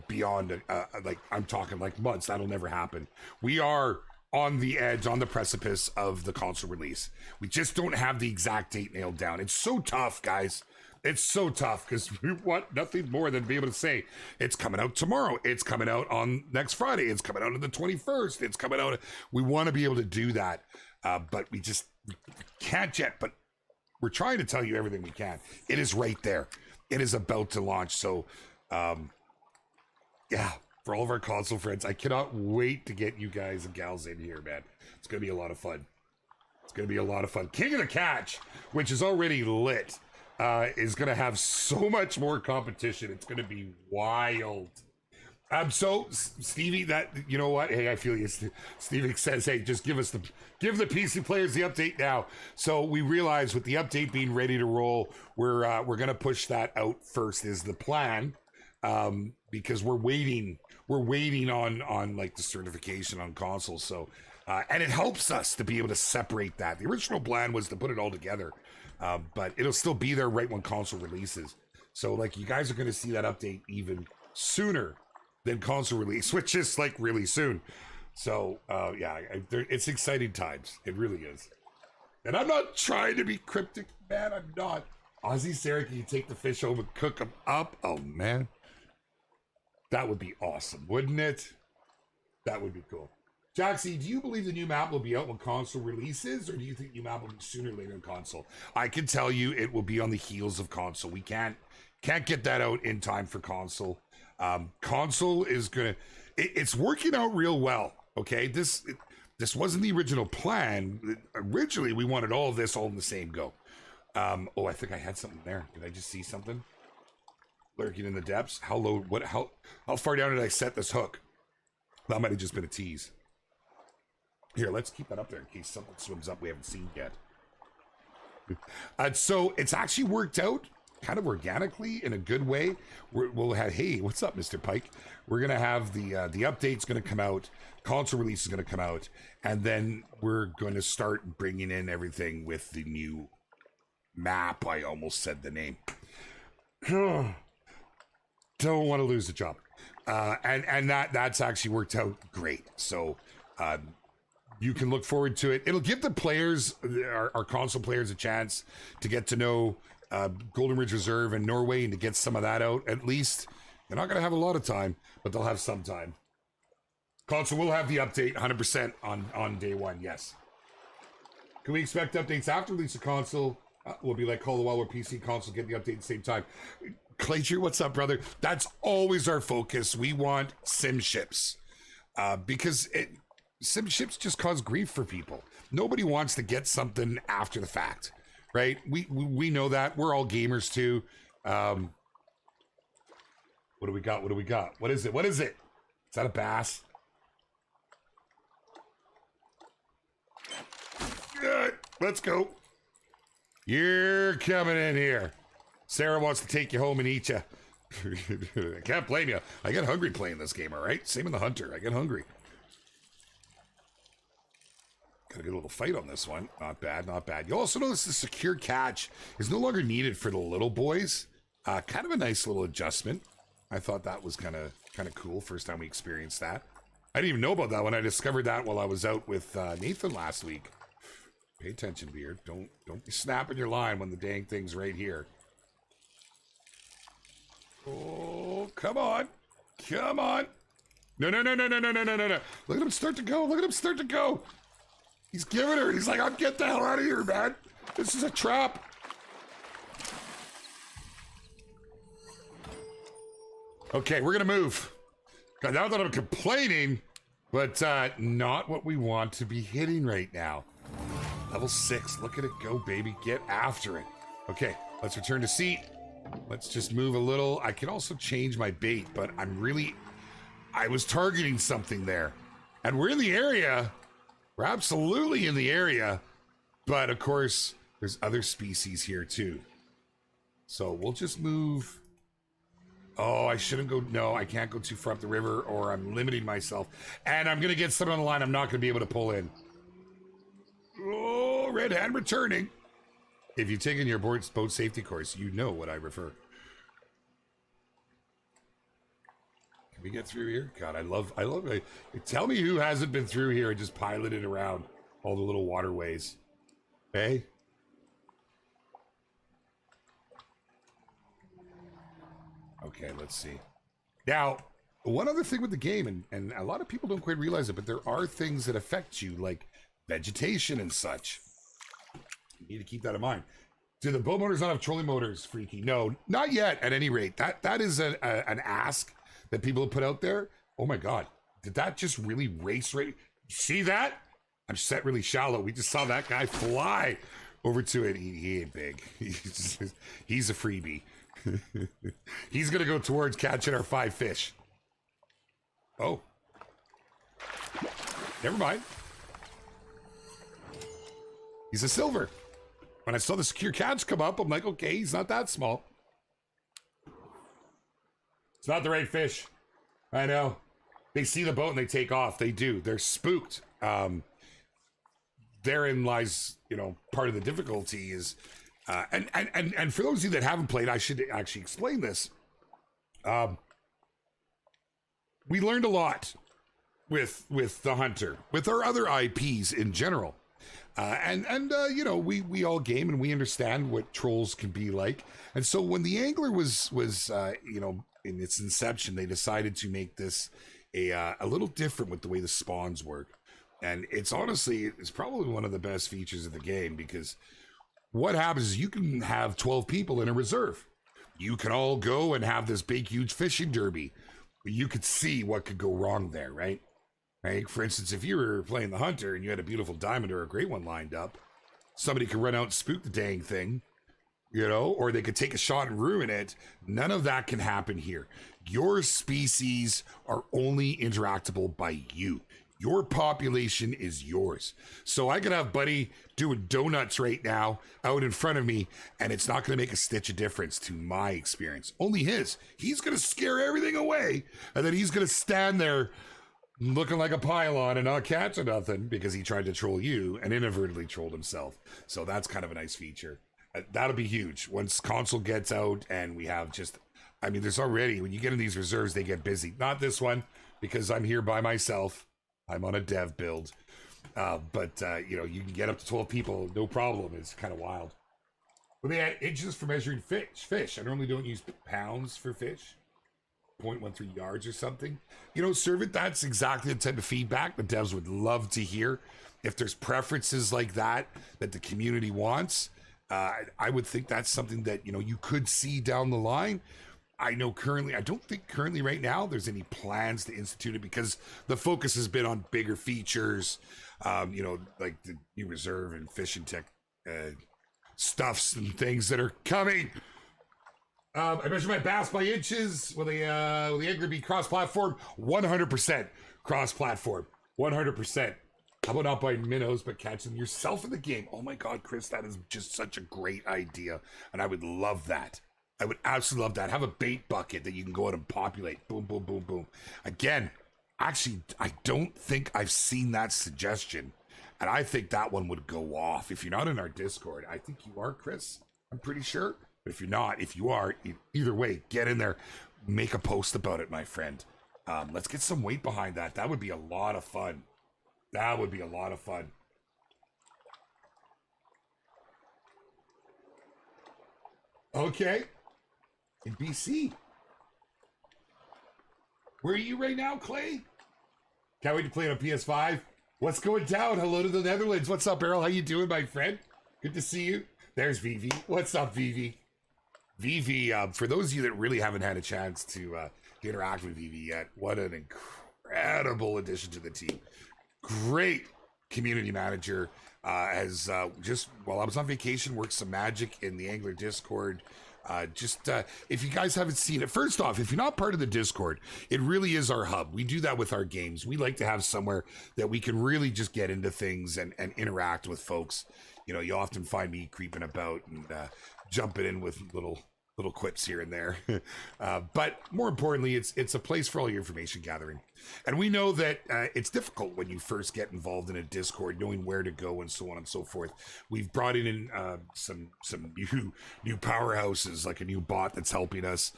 beyond like I'm talking like months. That'll never happen. We are on the edge, on the precipice of the console release. We just don't have the exact date nailed down. It's so tough, guys. It's so tough because we want nothing more than be able to say it's coming out tomorrow. It's coming out on next Friday. It's coming out on the 21st. It's coming out. We want to be able to do that, but we just can't yet. But we're trying to tell you everything we can. It is right there. It is about to launch. So, yeah, for all of our console friends. I cannot wait to get you guys and gals in here, man. It's going to be a lot of fun. It's going to be a lot of fun. King of the Catch, which is already lit, is going to have so much more competition. It's going to be wild. So Stevie, that, you know what? Hey, I feel you. Stevie says, hey, just give the PC players the update now. So we realize with the update being ready to roll, we're going to push that out first is the plan. Because we're waiting on like the certification on consoles. So, and it helps us to be able to separate that. The original plan was to put it all together, but it'll still be there right when console releases. So like you guys are going to see that update even sooner than console release, which is like really soon. So, yeah, it's exciting times. It really is. And I'm not trying to be cryptic, man. I'm not. Aussie Sarah, can you take the fish home and cook them up? Oh, man. That would be awesome, wouldn't it? That would be cool. Jaxy, do you believe the new map will be out when console releases, or do you think new map will be sooner or later in console? I can tell you it will be on the heels of console. We can't get that out in time for console. Console is gonna, it's working out real well. Okay, this wasn't the original plan. Originally, we wanted all of this all in the same go. Oh, I think I had something there. Did I just see something lurking in the depths? How low? How far down did I set this hook? That might have just been a tease. Here, let's keep that up there in case something swims up we haven't seen yet. So it's actually worked out kind of organically in a good way. We'll have, hey, what's up, Mr. Pike? We're gonna have the update's gonna come out, console release is gonna come out, and then we're going to start bringing in everything with the new map. I almost said the name. Don't want to lose the job, and that's actually worked out great. So you can look forward to it. It'll give the players, our console players, a chance to get to know Golden Ridge Reserve and Norway and to get some of that out. At least they're not going to have a lot of time, but they'll have some time. Console will have the update 100% on day one. Yes. Can we expect updates after release of console? Will be like Call of the Wild where PC and console get the update at the same time. Claycher, what's up, brother? That's always our focus. We want sim ships because sim ships just cause grief for people. Nobody wants to get something after the fact, right? We know that. We're all gamers too. What do we got? What do we got? What is it? What is it? Is that a bass? Good. Let's go. You're coming in here. Sarah wants to take you home and eat you. I can't blame you. I get hungry playing this game, all right? Same in the Hunter. I get hungry. Got a good little fight on this one. Not bad, not bad. You also notice the secure catch is no longer needed for the little boys. Kind of a nice little adjustment. I thought that was kind of cool. First time we experienced that. I didn't even know about that when I discovered that while I was out with Nathan last week. Pay attention, Beard. Don't be snapping your line when the dang thing's right here. Oh, come on. Come on. No. Look at him start to go. Look at him start to go. He's giving her. He's like, I'm get the hell out of here, man. This is a trap. Okay, we're going to move. God, now that I'm complaining, but not what we want to be hitting right now. Level 6. Look at it go, baby. Get after it. Okay, let's return to seat. Let's just move a little. I can also change my bait, but I was targeting something there. And we're in the area. We're absolutely in the area. But, of course, there's other species here, too. So we'll just move. Oh, I shouldn't go. No, I can't go too far up the river or I'm limiting myself. And I'm going to get someone on the line I'm not going to be able to pull in. Oh, red hand returning. If you've taken your boat safety course, you know what I refer. Can we get through here? God, I love it. Tell me who hasn't been through here and just piloted around all the little waterways. Hey? Okay, let's see. Now, one other thing with the game, and a lot of people don't quite realize it, but there are things that affect you, like vegetation and such. You need to keep that in mind. Do the boat motors not have trolling motors, Freaky? No, not yet, at any rate. That is an ask that people have put out there. Oh my God. Did that just really race right? See that? I'm set really shallow. We just saw that guy fly over to it. He ain't big. He's a freebie. He's going to go towards catching our 5 fish. Oh. Never mind. He's a silver. When I saw the secure catch come up, I'm like, okay, he's not that small. It's not the right fish. I know. They see the boat and they take off. They do. They're spooked. Therein lies, part of the difficulty is, and for those of you that haven't played, I should actually explain this. We learned a lot with the Hunter, with our other IPs in general. We all game and we understand what trolls can be like. And so when the Angler was in its inception, they decided to make this a little different with the way the spawns work. And it's probably one of the best features of the game, because what happens is you can have 12 people in a reserve. You can all go and have this big, huge fishing derby. You could see what could go wrong there, right? Right? For instance, if you were playing the Hunter and you had a beautiful diamond or a great one lined up, somebody could run out and spook the dang thing, or they could take a shot and ruin it. None of that can happen here. Your species are only interactable by you. Your population is yours. So I could have Buddy doing donuts right now out in front of me, and it's not going to make a stitch of difference to my experience. Only his. He's going to scare everything away, and then he's going to stand there looking like a pylon and not catching nothing because he tried to troll you and inadvertently trolled himself. So that's kind of a nice feature. That'll be huge once console gets out and we have there's already, when you get in these reserves, they get busy. Not this one, because I'm here by myself. I'm on a dev build. But you can get up to 12 people, no problem. It's kind of wild. But they had inches for measuring fish. I normally don't use pounds for fish. 0.13 yards or something. Servant, that's exactly the type of feedback the devs would love to hear. If there's preferences like that the community wants, I would think that's something that, you could see down the line. I don't think currently right now there's any plans to institute it, because the focus has been on bigger features, like the new reserve and fishing tech stuffs and things that are coming. I measure my bass by inches. Will the Angler be cross-platform? 100% cross-platform. 100%. How about not by minnows, but catching yourself in the game? Oh my God, Chris, that is just such a great idea. And I would love that. I would absolutely love that. Have a bait bucket that you can go out and populate. Boom, boom, boom, boom. Again, actually, I don't think I've seen that suggestion. And I think that one would go off. If you're not in our Discord, I think you are, Chris. I'm pretty sure. But if you're not, if you are, either way, get in there. Make a post about it, my friend. Let's get some weight behind that. That would be a lot of fun. That would be a lot of fun. Okay. In BC. Where are you right now, Clay? Can't wait to play it on PS5. What's going down? Hello to the Netherlands. What's up, Errol? How you doing, my friend? Good to see you. There's Vivi. What's up, Vivi? Vivi, for those of you that really haven't had a chance to interact with Vivi yet, what an incredible addition to the team. Great community manager. Has just, while I was on vacation, worked some magic in the Angler Discord. If you guys haven't seen it, first off, if you're not part of the Discord, it really is our hub. We do that with our games. We like to have somewhere that we can really just get into things and interact with folks. You often find me creeping about and jumping in with little quips here and there. But more importantly, it's a place for all your information gathering. And we know that it's difficult when you first get involved in a Discord, knowing where to go and so on and so forth. We've brought in some new powerhouses, like a new bot that's helping us.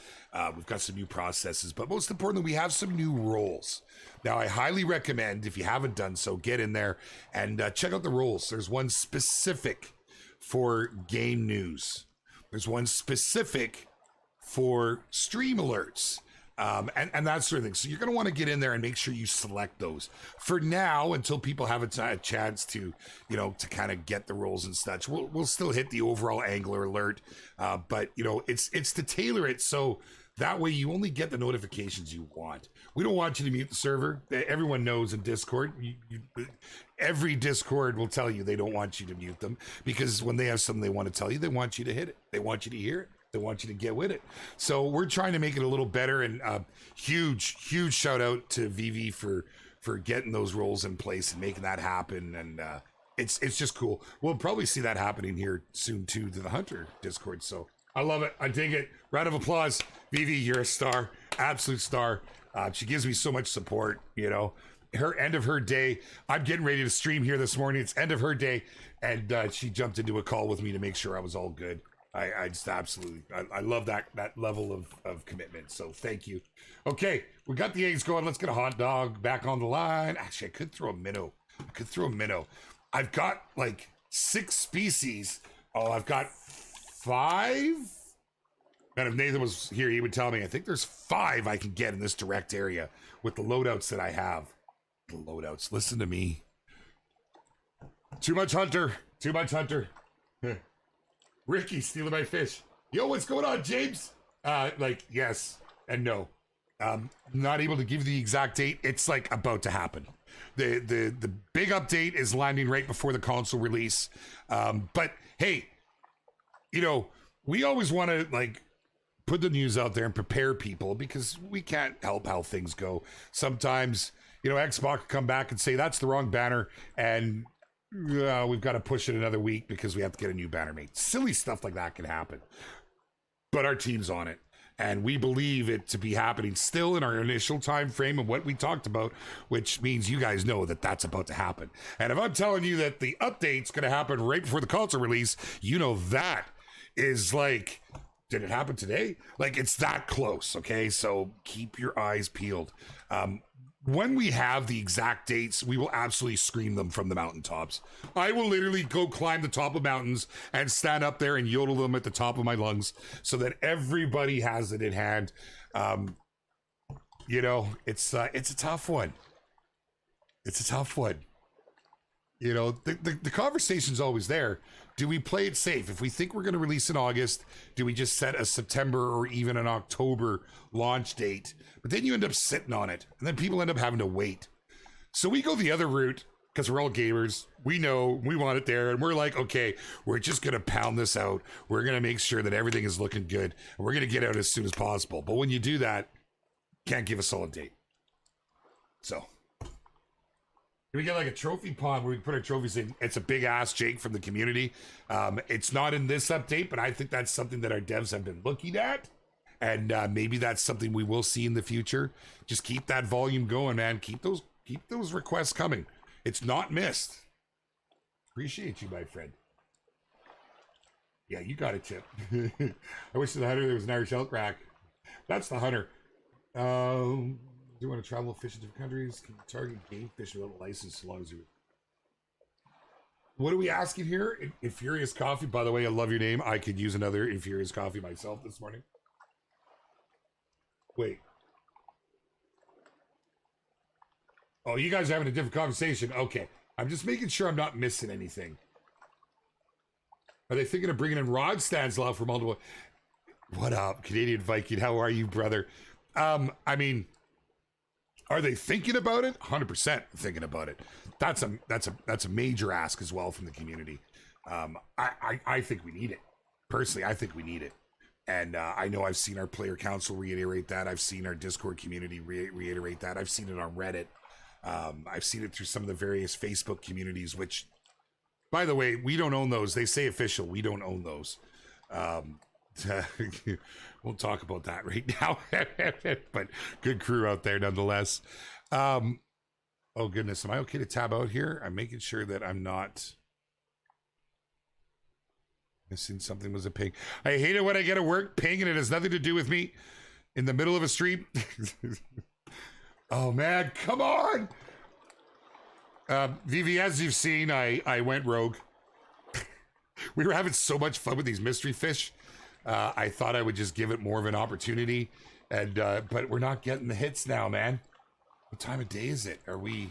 We've got some new processes, but most importantly, we have some new roles. Now, I highly recommend, if you haven't done so, get in there and check out the roles. There's one specific for game news. There's one specific for stream alerts, and that sort of thing. So you're going to want to get in there and make sure you select those. For now, until people have a chance to, to kind of get the roles and such, we'll still hit the overall Angler alert. But it's to tailor it so That way you only get the notifications you want. We don't want you to mute the server. Everyone knows in Discord, every Discord will tell you they don't want you to mute them, because when they have something they want to tell you, they want you to hit it. They want you to hear it. They want you to get with it. So we're trying to make it a little better, and huge shout out to VV for getting those roles in place and making that happen. And it's just cool. We'll probably see that happening here soon too to the Hunter Discord. So I love it. I dig it. Round of applause. Vivi, you're a star. Absolute star. She gives me so much support, you know. Her end of her day. I'm getting ready to stream here this morning. It's end of her day. And she jumped into a call with me to make sure I was all good. I just absolutely, I love that level of commitment. So thank you. Okay, we got the eggs going. Let's get a hot dog back on the line. Actually, I could throw a minnow. I've got like 6 species. Oh, I've got 5. And if Nathan was here, he would tell me, I think there's 5 I can get in this direct area with the loadouts that I have. The loadouts, listen to me. Too much hunter. Ricky stealing my fish. Yo, what's going on, James? Like, yes and no. Not able to give you the exact date. It's like about to happen. The big update is landing right before the console release. But hey, you know, we always want to like put the news out there and prepare people, because we can't help how things go. Sometimes, you know, Xbox come back and say that's the wrong banner, and we've got to push it another week because we have to get a new banner made. Silly stuff like that can happen. But our team's on it, and we believe it to be happening still in our initial time frame of what we talked about, which means you guys know that that's about to happen. And if I'm telling you that the update's going to happen right before the console release, you know that is like, did it happen today? Like, it's that close, okay? So keep your eyes peeled. When we have the exact dates, we will absolutely scream them from the mountaintops. I will literally go climb the top of mountains and stand up there and yodel them at the top of my lungs so that everybody has it in hand. You know, it's a tough one. It's a tough one. You know, the conversation's always there. Do we play it safe? If we think we're going to release in August, do we just set a September or even an October launch date? But then you end up sitting on it, and then people end up having to wait. So we go the other route, because we're all gamers. We know we want it there, and we're like, okay, we're just going to pound this out. We're going to make sure that everything is looking good, and we're going to get out as soon as possible. But when you do that, can't give a solid date. So can we get like a trophy pond where we can put our trophies in? It's a big ass, Jake, from the community. It's not in this update, but I think that's something that our devs have been looking at. And maybe that's something we will see in the future. Just keep that volume going, man. Keep those requests coming. It's not missed. Appreciate you, my friend. Yeah, you got a tip. I wish the hunter there was an Irish elk rack. That's the hunter. Do you want to travel, fish in different countries? Can you target game fish without a license as long as you... What are we asking here? Infurious Coffee. By the way, I love your name. I could use another Infurious Coffee myself this morning. Wait. Oh, you guys are having a different conversation. Okay. I'm just making sure I'm not missing anything. Are they thinking of bringing in rod stands allowed for multiple... What up, Canadian Viking? How are you, brother? I mean... Are they thinking about it? 100% thinking about it. That's a major ask as well from the community. I think we need it. Personally, I think we need it. And I know I've seen our player council reiterate that. I've seen our Discord community reiterate that. I've seen it on Reddit. I've seen it through some of the various Facebook communities, which, by the way, we don't own those. They say official. We don't own those. We'll talk about that right now. But good crew out there nonetheless. Oh goodness, am I okay to tab out here? I'm making sure that I'm not missing something. Was a ping. I hate it when I get a work ping and it has nothing to do with me in the middle of a stream. Oh man, come on. Vivi, as you've seen, I went rogue. We were having so much fun with these mystery fish. I thought I would just give it more of an opportunity, and but we're not getting the hits now, man. What time of day is it? Are we...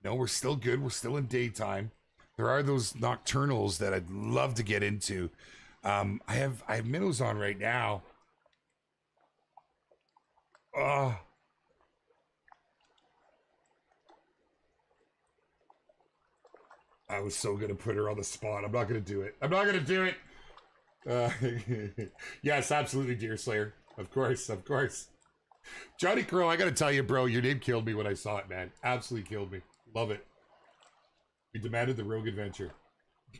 No, we're still good. We're still in daytime. There are those nocturnals that I'd love to get into. I have minnows on right now. Oh. I was so gonna put her on the spot. I'm not gonna do it. I'm not gonna do it. Uh, yes, absolutely, Deer Slayer. Of course, of course. Johnny Crow, I gotta tell you, bro, your name killed me when I saw it, man. Absolutely killed me. Love it. We demanded the Rogue Adventure.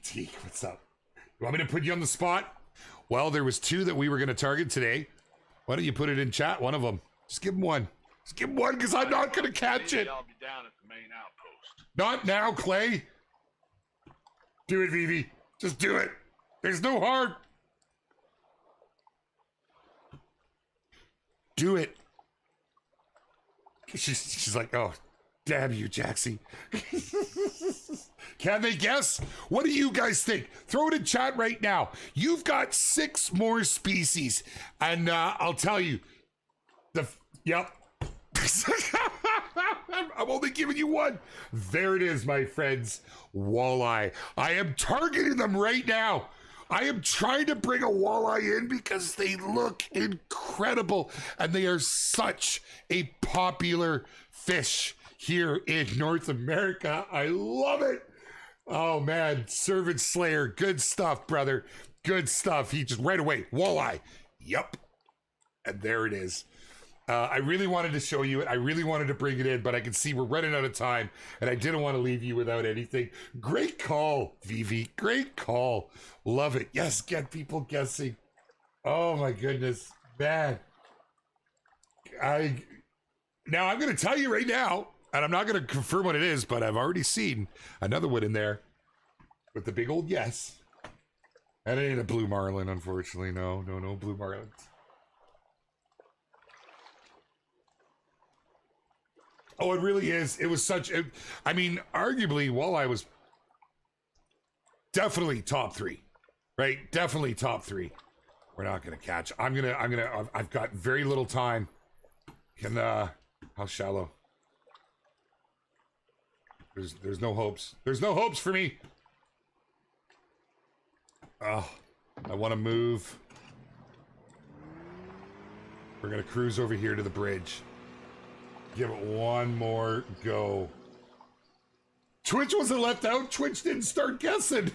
Teak, what's up? You want me to put you on the spot? Well, there was 2 that we were gonna target today. Why don't you put it in chat? One of them. Just give him one. Just give him one, because I'm not gonna catch it. I'll be down at the main outpost. Not now, Clay. Do it, Vivi. Just do it. There's no harm. Do it. She's like, oh, damn you, Jaxy. Can they guess? What do you guys think? Throw it in chat right now. You've got 6 more species, and I'll tell you, yep. I'm only giving you one. There it is, my friends. Walleye. I am targeting them right now. I am trying to bring a walleye in because they look incredible and they are such a popular fish here in North America. I love it. Oh man, Servant Slayer. Good stuff, brother. Good stuff. He just right away, walleye. Yep. And there it is. I really wanted to show you it. I really wanted to bring it in, but I can see we're running out of time, and I didn't want to leave you without anything. Great call, Vivi. Great call. Love it. Yes, get people guessing. Oh my goodness, man. Now I'm going to tell you right now, and I'm not going to confirm what it is, but I've already seen another one in there with the big old yes. And it ain't a blue marlin, unfortunately. No blue marlins. Oh, it really is. It was such a, I mean, arguably, walleye was definitely top 3, right? Definitely top 3. We're not going to catch. I've got very little time. How shallow? There's no hopes. There's no hopes for me. Oh, I want to move. We're going to cruise over here to the bridge. Give it one more go. Twitch wasn't left out. Twitch didn't start guessing.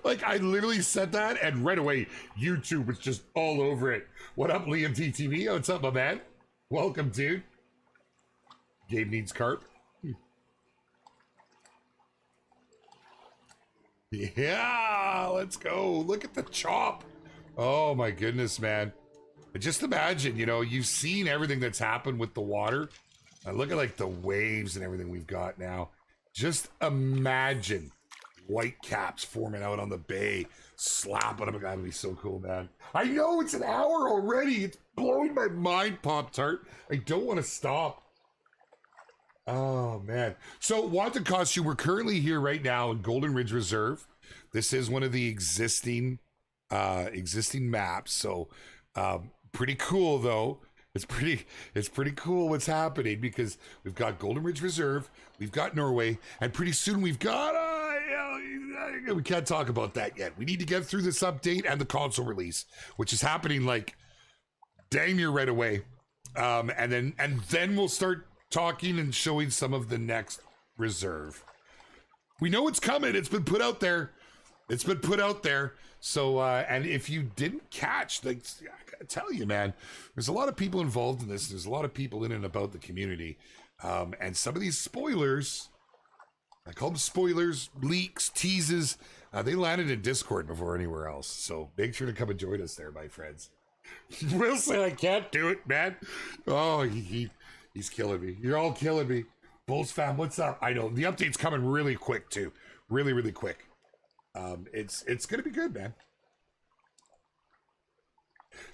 Like, I literally said that, and right away, YouTube was just all over it. What up, Liam TTV? What's up, my man? Welcome, dude. Gabe needs carp. Yeah, let's go. Look at the chop. Oh, my goodness, man. Just imagine, you know, you've seen everything that's happened with the water. Look at like the waves and everything we've got now. Just imagine white caps forming out on the bay, slapping them. That would be so cool, man. I know it's an hour already. It's blowing my mind, Pop-Tart. I don't want to stop. Oh, man. So, Wanted Costume, we're currently here right now in Golden Ridge Reserve. This is one of the existing maps. So, pretty cool though. It's pretty cool what's happening because we've got Golden Ridge Reserve, we've got Norway, and pretty soon we've got we can't talk about that yet. We need to get through this update and the console release, which is happening like dang near right away. And then we'll start talking and showing some of the next reserve. We know it's coming. It's been put out there. It's been put out there. So, and if you didn't catch, like, I gotta tell you, man, there's a lot of people involved in this. There's a lot of people in and about the community. And some of these spoilers, I call them spoilers, leaks, teases, they landed in Discord before anywhere else. So make sure to come and join us there, my friends. Will say I can't do it, man. Oh, he's killing me. You're all killing me. Bulls fam, what's up? I know the update's coming really quick too. Really, really quick. It's gonna be good, man.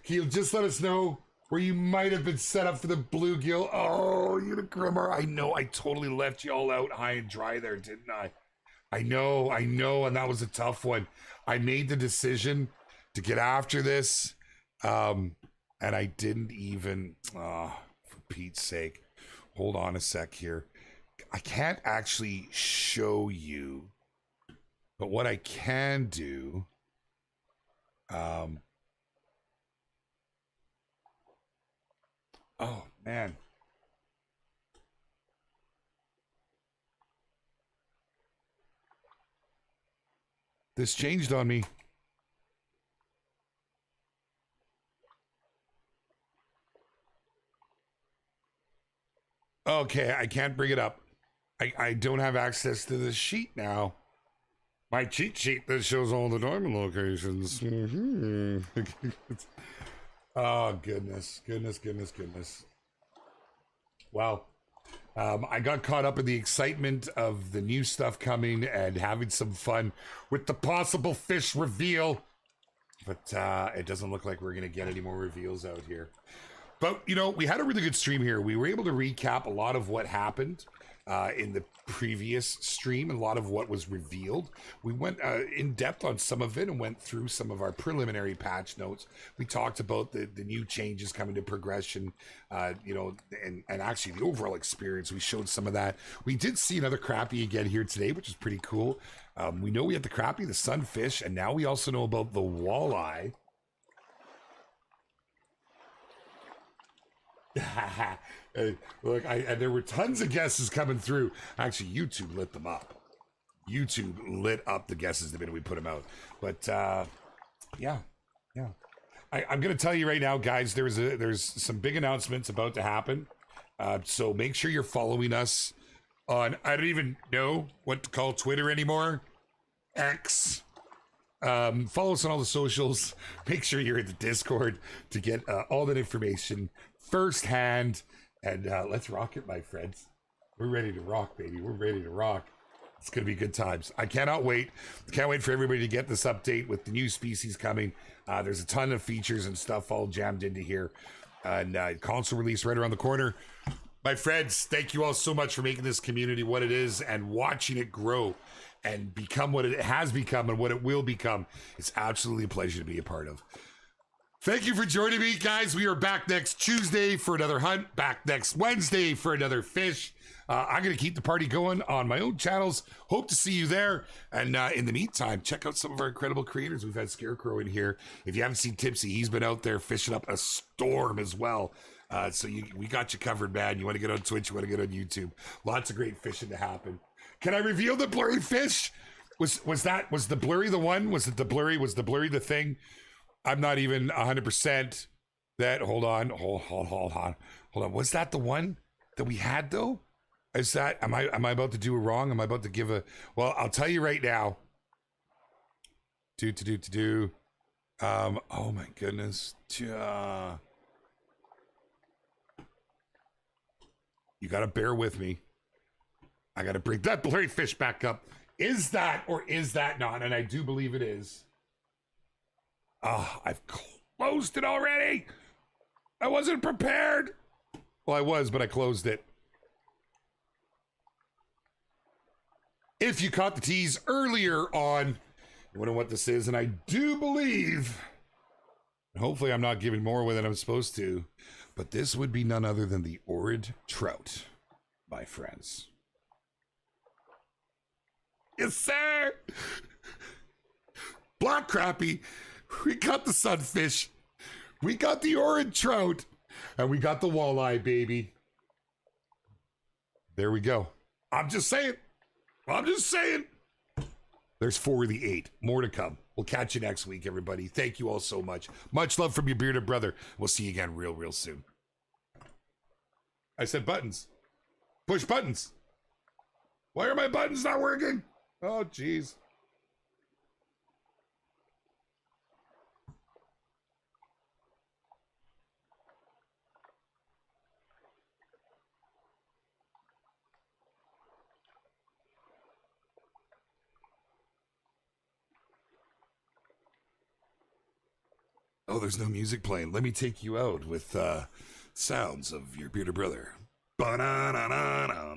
He'll just let us know where you might have been set up for the bluegill. Oh, you the Grimmer. I know I totally left you all out high and dry there, didn't I? I know, and that was a tough one. I made the decision to get after this, and I didn't even, for Pete's sake. Hold on a sec here. I can't actually show you, but what I can do, Oh, man. This changed on me. Okay, I can't bring it up. I don't have access to the sheet now. My cheat sheet that shows all the diamond locations. Oh, goodness. Wow. I got caught up in the excitement of the new stuff coming and having some fun with the possible fish reveal. But it doesn't look like we're going to get any more reveals out here. But, you know, we had a really good stream here. We were able to recap a lot of what happened in the previous stream, and a lot of what was revealed. We went in depth on some of it and went through some of our preliminary patch notes. We talked about the new changes coming to progression, you know, and actually the overall experience. We showed some of that. We did see another crappie again here today, which is pretty cool. We know we had the crappie, the sunfish, and now we also know about the walleye. Look, and there were tons of guesses coming through. Actually, YouTube lit them up. YouTube lit up the guesses the minute we put them out. But yeah. I'm gonna tell you right now, guys. There's some big announcements about to happen. So make sure you're following us on. I don't even know what to call Twitter anymore. X. Follow us on all the socials. Make sure you're in the Discord to get all that information firsthand, and let's rock it, my friends. We're ready to rock, baby. We're ready to rock. It's gonna be good times. I cannot wait. Can't wait for everybody to get this update with the new species coming. There's a ton of features and stuff all jammed into here, and console release right around the corner. My friends, thank you all so much for making this community what it is and watching it grow and become what it has become and what it will become. It's absolutely a pleasure to be a part of. Thank you for joining me, guys. We are back next Tuesday for another hunt, back next Wednesday for another fish. I'm going to keep the party going on my own channels. Hope to see you there. And in the meantime, check out some of our incredible creators. We've had Scarecrow in here. If you haven't seen Tipsy, he's been out there fishing up a storm as well. So we got you covered, man. You want to get on Twitch, you want to get on YouTube. Lots of great fishing to happen. Can I reveal the blurry fish? Was the blurry the one? Was the blurry the thing? I'm not even 100% that. Hold on. Was that the one that we had though? Is that, am I about to do it wrong? Am I about to give a, well, I'll tell you right now. Oh my goodness. You gotta bear with me. I gotta bring that blurry fish back up. Is that or is that not? And I do believe it is. I've closed it already. I wasn't prepared. Well, I was, but I closed it. If you caught the tease earlier on, you wonder what this is, and I do believe, and hopefully I'm not giving more away than I'm supposed to, but this would be none other than the orange trout, my friends. Yes, sir. Black crappie. We got the sunfish. We got the orange trout. And we got the walleye, baby. There we go. I'm just saying. There's 4 of the 8. More to come. We'll catch you next week, everybody. Thank you all so much. Much love from your bearded brother. We'll see you again real soon. I said buttons. Push buttons. Why are my buttons not working? Oh, jeez. Oh, there's no music playing. Let me take you out with sounds of your bearded brother. Ba-na-na-na-na.